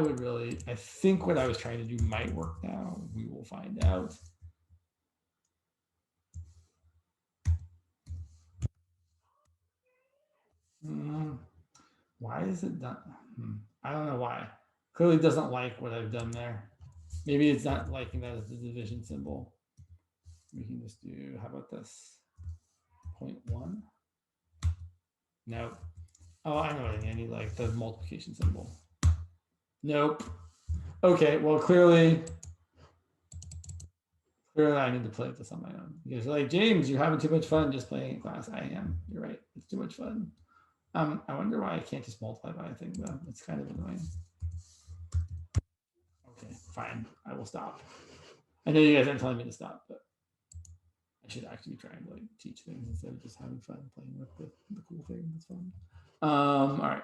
think what I was trying to do might work now. We will find out. Why is it done? I don't know why. Clearly doesn't like what I've done there. Maybe it's not liking that as the division symbol. We can just do, how about this? 0.1? Nope. Oh, I know what I need, like the multiplication symbol. Nope. Okay, well, clearly I need to play this on my own. You guys are like, James, you're having too much fun just playing in class. I am. You're right. It's too much fun. I wonder why I can't just multiply by a thing, though. It's kind of annoying. Okay, fine. I will stop. I know you guys aren't telling me to stop, but I should actually try and like teach things instead of just having fun playing with the cool thing. That's fun. All right.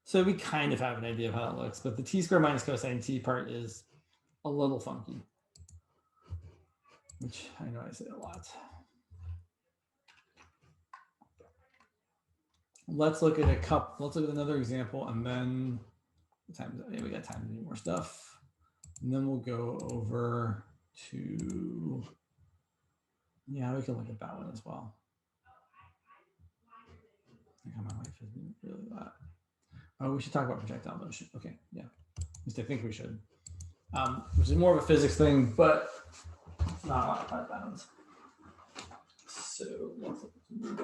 So we kind of have an idea of how that looks, but the t squared minus cosine t part is a little funky, which I know I say a lot. Let's look at let's look at another example, and then we got time to do more stuff. And then we'll go over to, yeah, we can look at that one as well. I think my wife has been really loud. Oh, we should talk about projectile motion. Okay, yeah, at least I think we should. Which is more of a physics thing, but it's not a lot of part bounds. So let's look at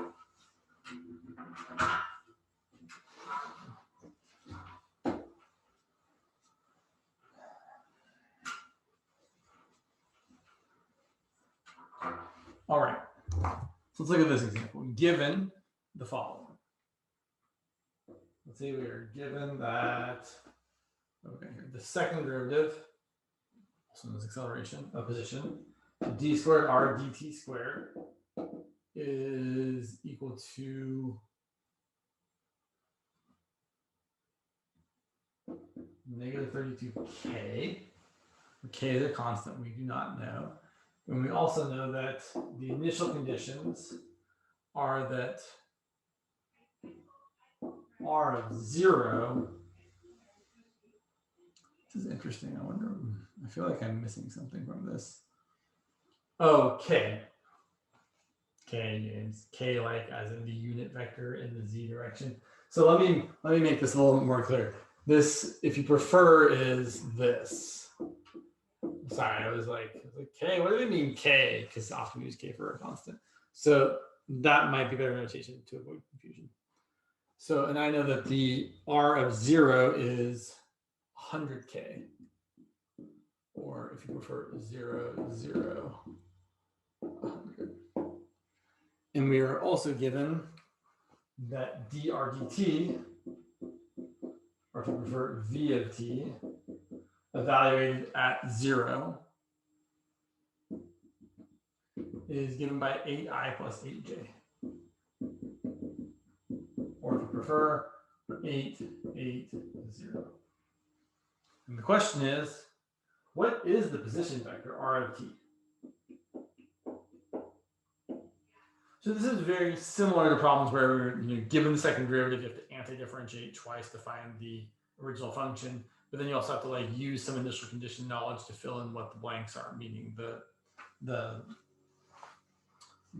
all right. So let's look at this example. Given the following. Let's say we are given that, okay, the second derivative, also known as acceleration of position, d squared r dt squared is equal to negative 32k. K is a constant we do not know. And we also know that the initial conditions are that R of 0. This is interesting. I wonder, I feel like I'm missing something from this. Oh, K. K, James. K like as in the unit vector in the Z direction. So let me make this a little bit more clear. This, if you prefer, is this. Sorry, I was like, K, what do they mean K? Because often we use K for a constant. So that might be better notation to avoid confusion. So, and I know that the R of 0 is 100K. Or if you prefer 0, 0, 100. And we are also given that dr dt, or if you prefer v of t, evaluated at 0 is given by 8i plus 8j. Or if you prefer, 8, 8, 0. And the question is, what is the position vector R of t? So this is very similar to problems where, given the second derivative, you have to anti-differentiate twice to find the original function, but then you also have to like use some initial condition knowledge to fill in what the blanks are, meaning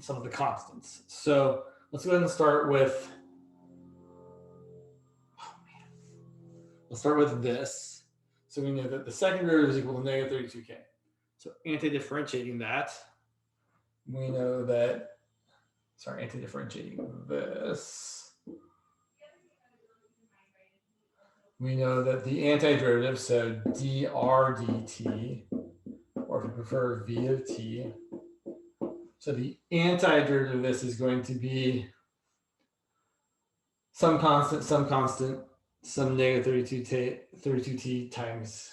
some of the constants. So let's go ahead and start with, let's start with this. So we know that the second derivative is equal to negative 32k. So anti-differentiating that, we know that, sorry, anti-differentiating this, we know that the antiderivative, so dr dt, or if you prefer v of t, so the antiderivative of this is going to be some constant, some negative 32t times,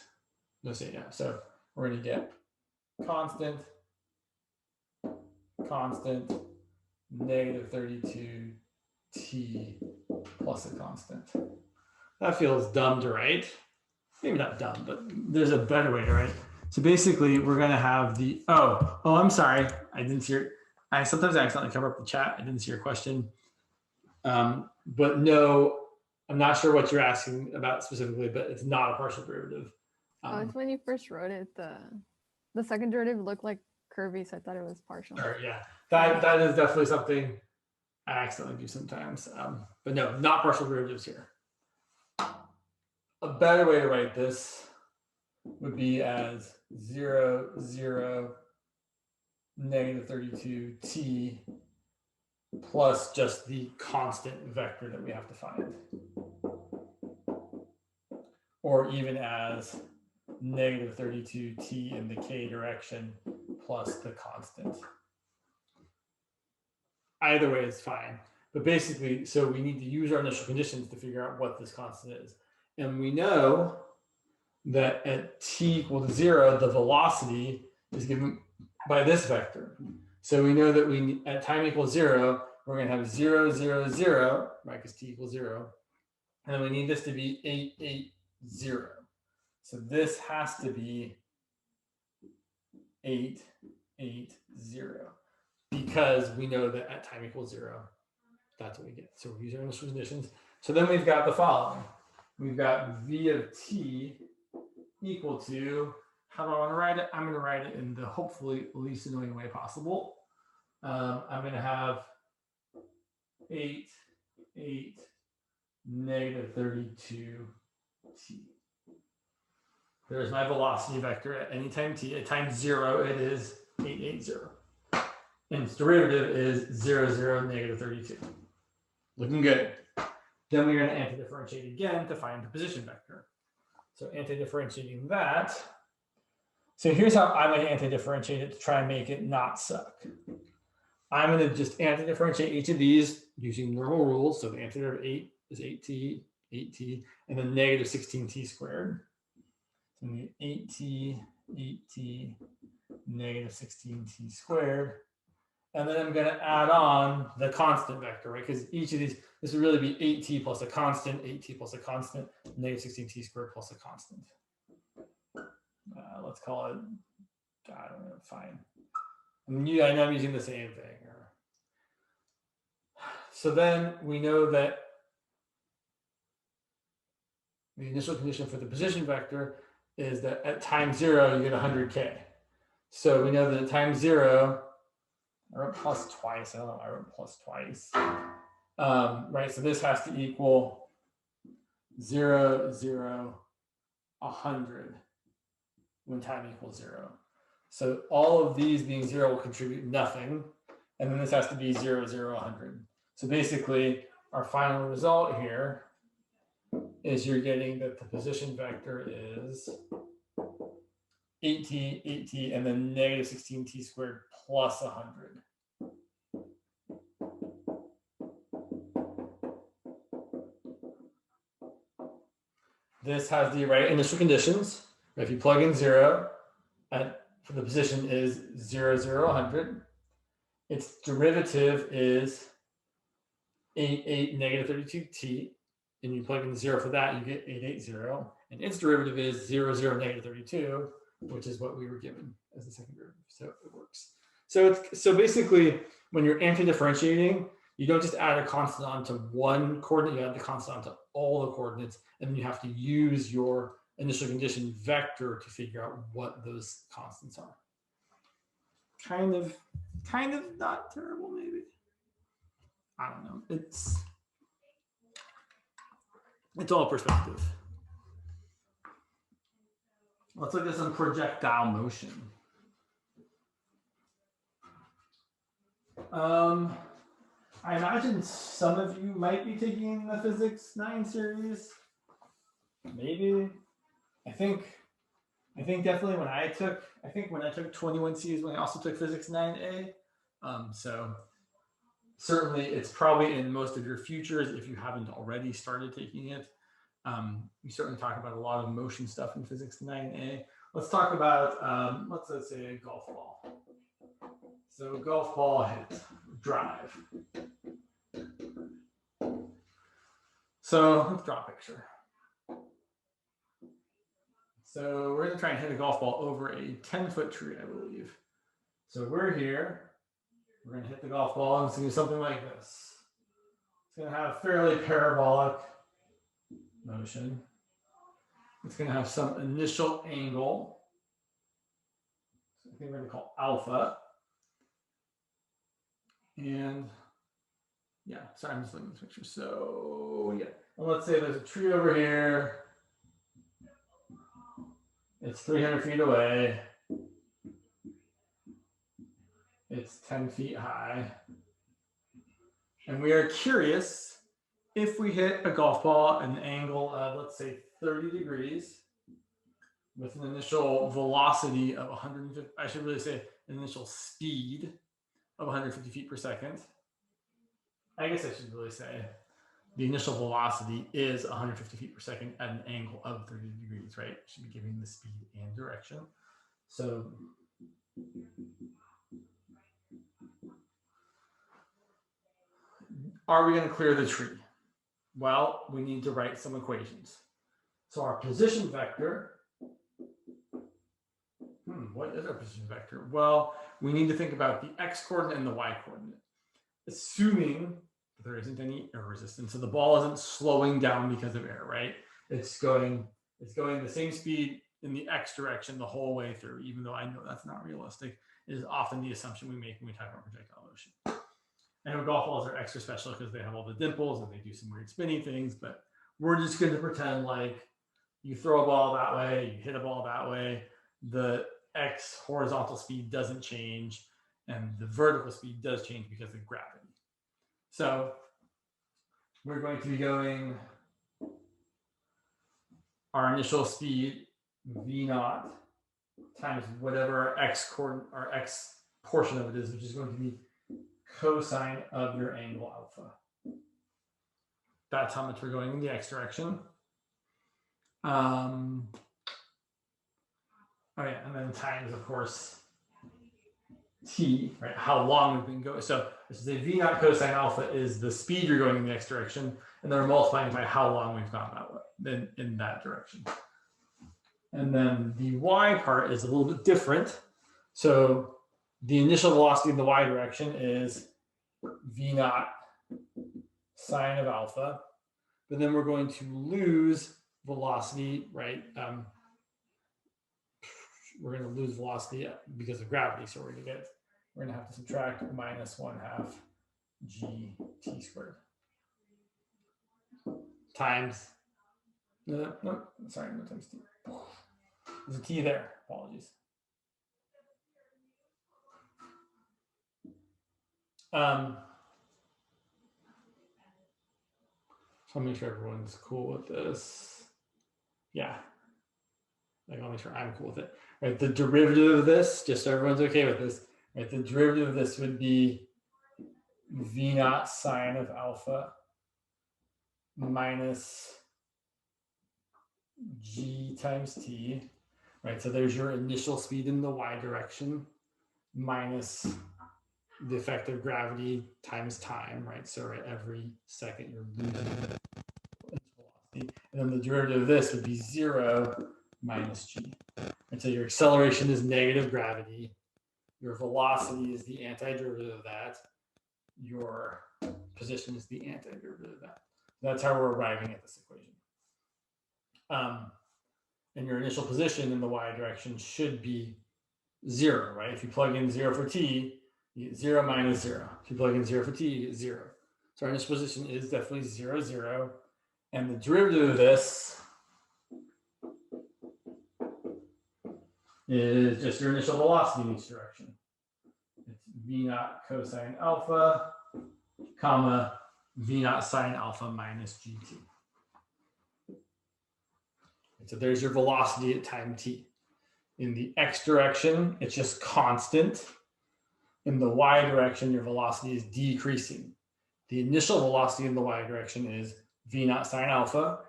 no say yeah. So we're going to get constant, negative 32t plus a constant. That feels dumb to write. Maybe not dumb, but there's a better way to write. So basically, we're going to have the, oh, I'm sorry. I didn't see your, I sometimes accidentally cover up the chat. I didn't see your question. But no, I'm not sure what you're asking about specifically, but it's not a partial derivative. It's when you first wrote it, the second derivative looked like curvy, so I thought it was partial. Sure, yeah. That is definitely something I accidentally do sometimes. But no, not partial derivatives here. A better way to write this would be as 0, 0, negative 32t plus just the constant vector that we have to find. Or even as negative 32t in the k direction plus the constant. Either way is fine. But basically, so we need to use our initial conditions to figure out what this constant is. And we know that at t equal to 0, the velocity is given by this vector. So we know that we at time equals 0, we're going to have 0, 0, 0, right? Because t equals 0. And then we need this to be 8, 8, 0. So this has to be 8, 8, 0. Because we know that at time equals 0, that's what we get. So we're using our initial conditions. So then we've got the following. We've got v of t equal to, how do I want to write it? I'm going to write it in the hopefully least annoying way possible. I'm going to have 8, 8, negative 32t. There's my velocity vector at any time t. At time 0, it is 8, 8, 0. And its derivative is 0, 0, negative 32. Looking good. Then we're going to anti-differentiate again to find the position vector. So anti-differentiating that. So here's how I'm going to anti-differentiate it to try and make it not suck. I'm going to just anti-differentiate each of these using normal rules. So the antiderivative of 8 is 8t, 8t, and then negative 16t squared. So we need 8t, 8t, negative 16t squared. And then I'm going to add on the constant vector, right? Because each of these, this would really be 8t plus a constant, 8t plus a constant, negative 16t squared plus a constant. Let's call it, I don't know, fine. I know I'm using the same thing. So then we know that the initial condition for the position vector is that at time 0, you get 100k. So we know that at time 0, I wrote plus twice. I don't know why I wrote plus twice. Right, so this has to equal 0, 0, 100 when time equals 0. So all of these being 0 will contribute nothing. And then this has to be 0, 0, 100. So basically, our final result here is you're getting that the position vector is 8t, 8t, and then negative 16t squared plus 100. This has the right initial conditions. If you plug in 0, for the position is 0, 0, 100. Its derivative is 8, 8, negative 32t. And you plug in 0 for that, you get 880. And its derivative is 0, 0, negative 32, which is what we were given as the second derivative. So it works. So basically, when you're anti-differentiating, you don't just add a constant onto one coordinate, you add the constant onto all the coordinates, and then you have to use your initial condition vector to figure out what those constants are. Kind of not terrible, maybe. I don't know. It's all perspective. Let's look at some projectile motion. I imagine some of you might be taking the Physics 9 series. Maybe. I think definitely when I took 21C is when I also took Physics 9A. So certainly it's probably in most of your futures if you haven't already started taking it. We certainly talk about a lot of motion stuff in Physics 9A. Let's talk about, let's say a golf ball. So golf ball hit, drive. So let's draw a picture. So we're going to try and hit a golf ball over a 10-foot tree, I believe. So we're here. We're going to hit the golf ball, and it's going to do something like this. It's going to have fairly parabolic motion. It's going to have some initial angle. So I think we're going to call alpha. And yeah, sorry, I'm just looking at this picture. So yeah, and let's say there's a tree over here. It's 300 feet away. It's 10 feet high. And we are curious if we hit a golf ball at an angle of, let's say, 30 degrees with an initial velocity of 150, I should really say an initial speed of 150 feet per second. I guess I should really say the initial velocity is 150 feet per second at an angle of 30 degrees, right? It should be giving the speed and direction. So are we going to clear the tree? Well, we need to write some equations. So our position vector, what is our position vector? Well, we need to think about the x coordinate and the y coordinate, assuming that there isn't any air resistance. So the ball isn't slowing down because of air, right? It's going the same speed in the x direction the whole way through, even though I know that's not realistic. It is often the assumption we make when we talk about projectile motion. I know golf balls are extra special because they have all the dimples and they do some weird spinny things, but we're just going to pretend like you throw a ball that way, you hit a ball that way, the x horizontal speed doesn't change, and the vertical speed does change because of gravity. So we're going to be going our initial speed, v naught, times whatever our x portion of it is, which is going to be cosine of your angle alpha. That's how much we're going in the x direction. Oh yeah, and then times, of course, t, right? How long we've been going. So this is a v naught cosine alpha is the speed you're going in the next direction, and then we're multiplying by how long we've gone that way, in that direction. And then the y part is a little bit different. So the initial velocity in the y direction is v naught sine of alpha, but then we're going to lose velocity, right? We're going to lose velocity because of gravity. So we're going to have to subtract minus 1/2 gt squared times, no, sorry, no times t. There's a t there, apologies. So I'll make sure everyone's cool with this. Yeah. Like, I'll make sure I'm cool with it. Right, the derivative of this, just so everyone's okay with this, right? The derivative of this would be v naught sine of alpha minus g times t, right? So there's your initial speed in the y direction minus the effect of gravity times time, right? So right, every second you're losing velocity. And then the derivative of this would be 0 minus g. And so your acceleration is negative gravity. Your velocity is the antiderivative of that. Your position is the antiderivative of that. That's how we're arriving at this equation. And your initial position in the y direction should be 0, right? If you plug in 0 for t, you get 0 minus 0. If you plug in 0 for t, you get 0. So our initial position is definitely 0, 0. And the derivative of this is just your initial velocity in each direction. It's v naught cosine alpha, comma, v naught sine alpha minus gt. So there's your velocity at time t. In the x direction, it's just constant. In the y direction, your velocity is decreasing. The initial velocity in the y direction is v naught sine alpha,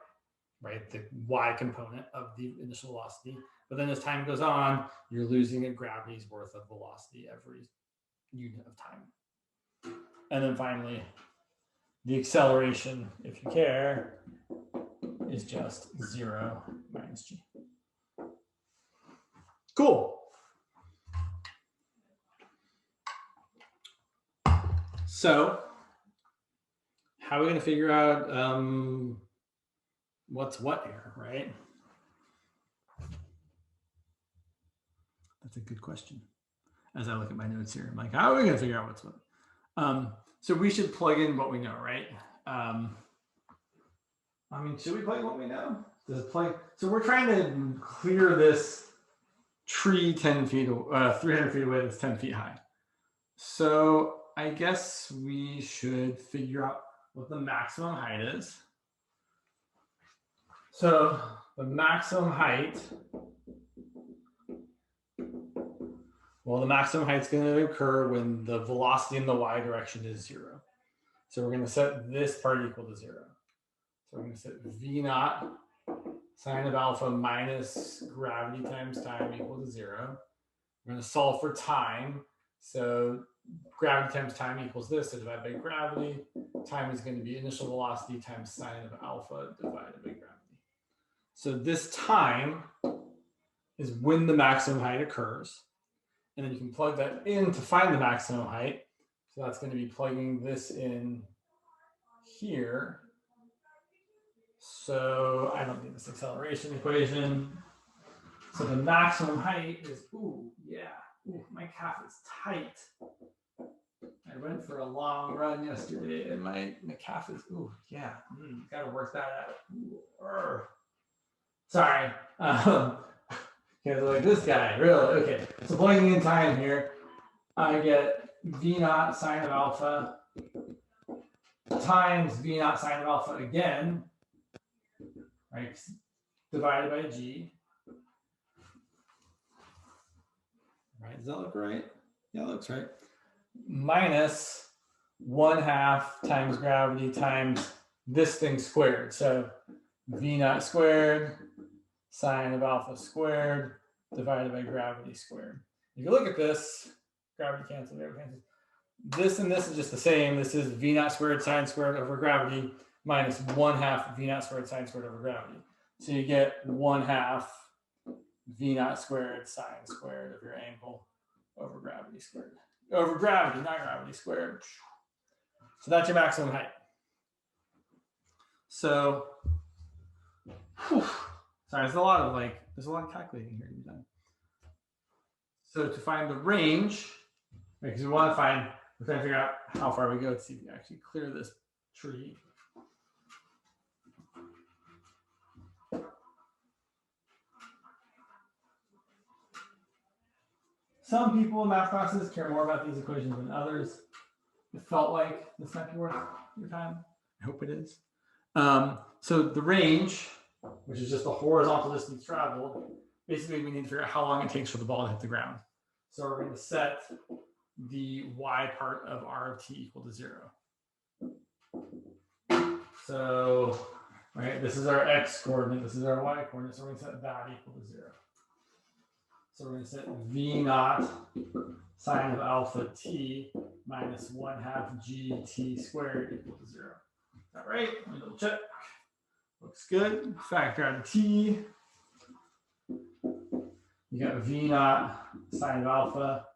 right? The y component of the initial velocity. But then as time goes on, you're losing a gravity's worth of velocity every unit of time. And then finally, the acceleration, if you care, is just 0 minus g. Cool. So how are we going to figure out what's what here, right? That's a good question. As I look at my notes here, I'm like, how are we going to figure out what's what? So we should plug in what we know, right? I mean, should we plug in what we know? Does it plug? So we're trying to clear this tree 10 feet, 300 feet away that's 10 feet high. So I guess we should figure out what the maximum height is. So the maximum height, well, the maximum height is going to occur when the velocity in the y direction is 0. So we're going to set this part equal to 0. So we're going to set v naught sine of alpha minus gravity times time equal to 0. We're going to solve for time. So gravity times time equals this. So divided by gravity. Time is going to be initial velocity times sine of alpha divided by gravity. So this time is when the maximum height occurs. And then you can plug that in to find the maximum height. So that's going to be plugging this in here. So I don't need this acceleration equation. So the maximum height is, ooh, yeah. Ooh, my calf is tight. I went for a long run yesterday and my calf is, ooh, yeah. Got to work that out. Ooh, sorry. Okay, like this guy, really? Okay, so plugging in time here, I get v naught sine of alpha times v naught sine of alpha again, right? Divided by g. Right, does that look right? Yeah, it looks right. Minus 1/2 times gravity times this thing squared. So v naught squared sine of alpha squared divided by gravity squared. If you look at this, Gravity cancels, gravity cancels. This and this is just the same. This is v naught squared sine squared over gravity minus 1/2 v naught squared sine squared over gravity. So you get 1/2 v naught squared sine squared of your angle over gravity squared. Over gravity, not gravity squared. So that's your maximum height. So, sorry, there's a lot of calculating here to be done. So to find the range, because we want to find, we're trying to figure out how far we go to see if we can actually clear this tree. Some people in math classes care more about these equations than others. It felt like this might be worth your time. I hope it is. So the range, which is just the horizontal distance traveled, basically we need to figure out how long it takes for the ball to hit the ground. So we're going to set the y part of r of t equal to 0. So, right, this is our x coordinate, this is our y coordinate, so we're going to set that equal to 0. So we're going to set v naught sine of alpha t minus 1/2 gt squared equal to 0. Is that right? Let me double check. Looks good. Factor out t. You got v naught sine of alpha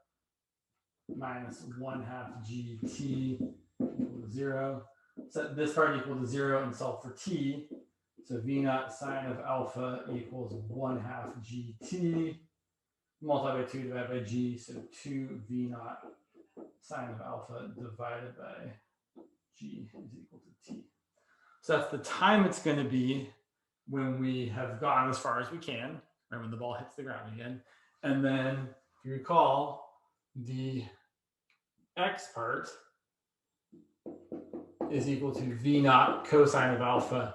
minus 1/2 gt equal to 0. Set this part equal to 0 and solve for t. So v naught sine of alpha equals 1/2 gt. Multiply by 2 divided by g, so 2 v naught sine of alpha divided by g is equal to t. So that's the time it's going to be when we have gone as far as we can, right, when the ball hits the ground again. And then, if you recall, the x part is equal to v naught cosine of alpha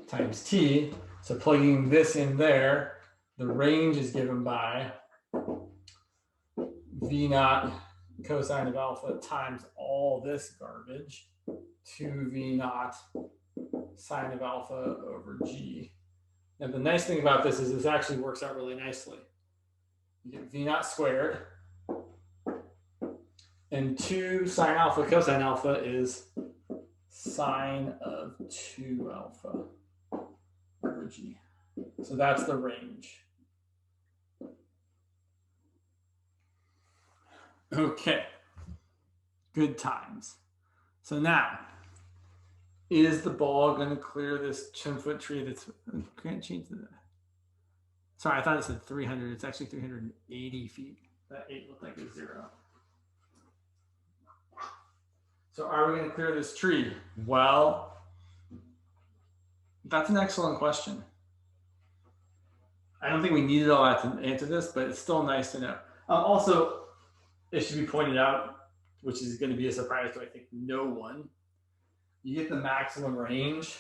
times t. So plugging this in there, the range is given by v naught cosine of alpha times all this garbage, 2v naught sine of alpha over g. Now the nice thing about this is this actually works out really nicely. You get v naught squared, and 2 sine alpha cosine alpha is sine of 2 alpha over g. So that's the range. Okay, good times. So now, is the ball going to clear this 10-foot tree that's, can't change the, sorry, I thought it said 300, it's actually 380 feet. That 8 looked like a 0. So are we going to clear this tree? Well, that's an excellent question. I don't think we needed all that to answer this, but it's still nice to know. Also, it should be pointed out, which is going to be a surprise to, I think, no one. You get the maximum range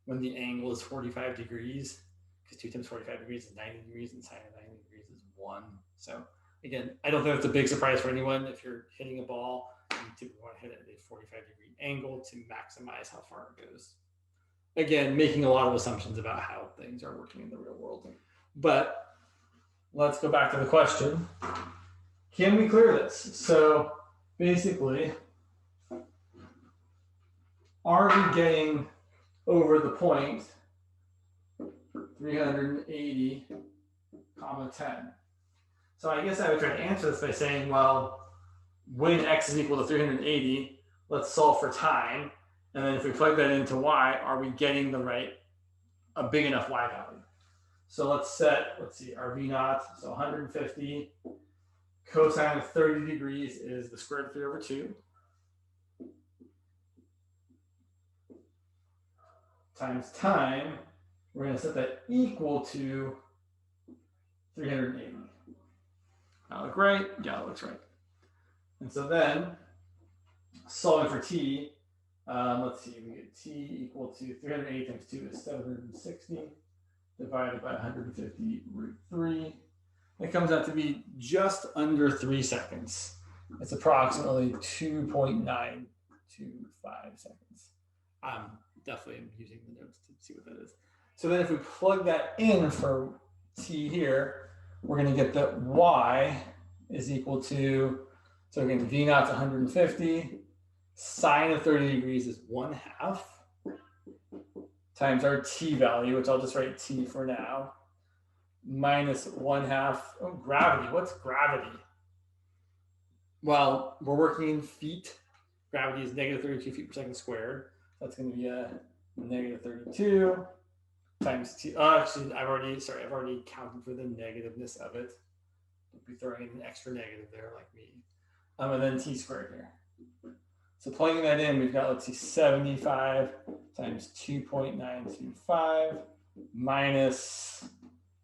when the angle is 45 degrees, because 2 times 45 degrees is 90 degrees, and sine of 90 degrees is 1. So again, I don't think that's a big surprise for anyone. If you're hitting a ball, you typically want to hit it at a 45-degree angle to maximize how far it goes. Again, making a lot of assumptions about how things are working in the real world. But let's go back to the question. Can we clear this? So basically, are we getting over the point 380, 10? So I guess I would try to answer this by saying, well, when x is equal to 380, let's solve for time. And then if we plug that into y, are we getting a big enough y value? So let's see, our v naught, so 150. Cosine of 30 degrees is the square root of 3 over 2. Times time, we're going to set that equal to 380. That look right? Yeah, that looks right. And so then, solving for t, let's see, we get t equal to 380 times 2 is 760 divided by 150 root 3. It comes out to be just under 3 seconds. It's approximately 2.925 seconds. I'm definitely using the notes to see what that is. So then if we plug that in for t here, we're going to get that y is equal to So again, V naught's 150. Sine of 30 degrees is 1/2 times our t value, which I'll just write t for now, minus 1/2. Oh, gravity. What's gravity? Well, we're working in feet. Gravity is negative 32 feet per second squared. That's going to be a negative 32 times t. Oh, actually, I've already counted for the negativeness of it. Don't be throwing in an extra negative there like me. And then t squared here. So plugging that in, we've got, let's see, 75 times 2.925 minus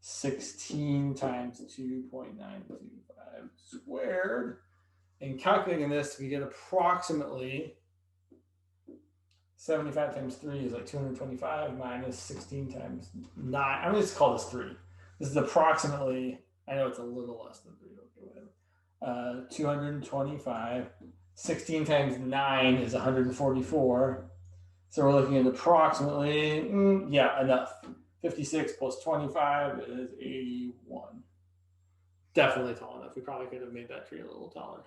16 times 2.925 squared. And calculating this, we get approximately 75 times 3 is like 225 minus 16 times 9. I'm going to just call this 3. This is approximately, I know it's a little less than 3. Okay, whatever. 225. 16 times 9 is 144. So we're looking at approximately, enough. 56 plus 25 is 81. Definitely tall enough. We probably could have made that tree a little taller.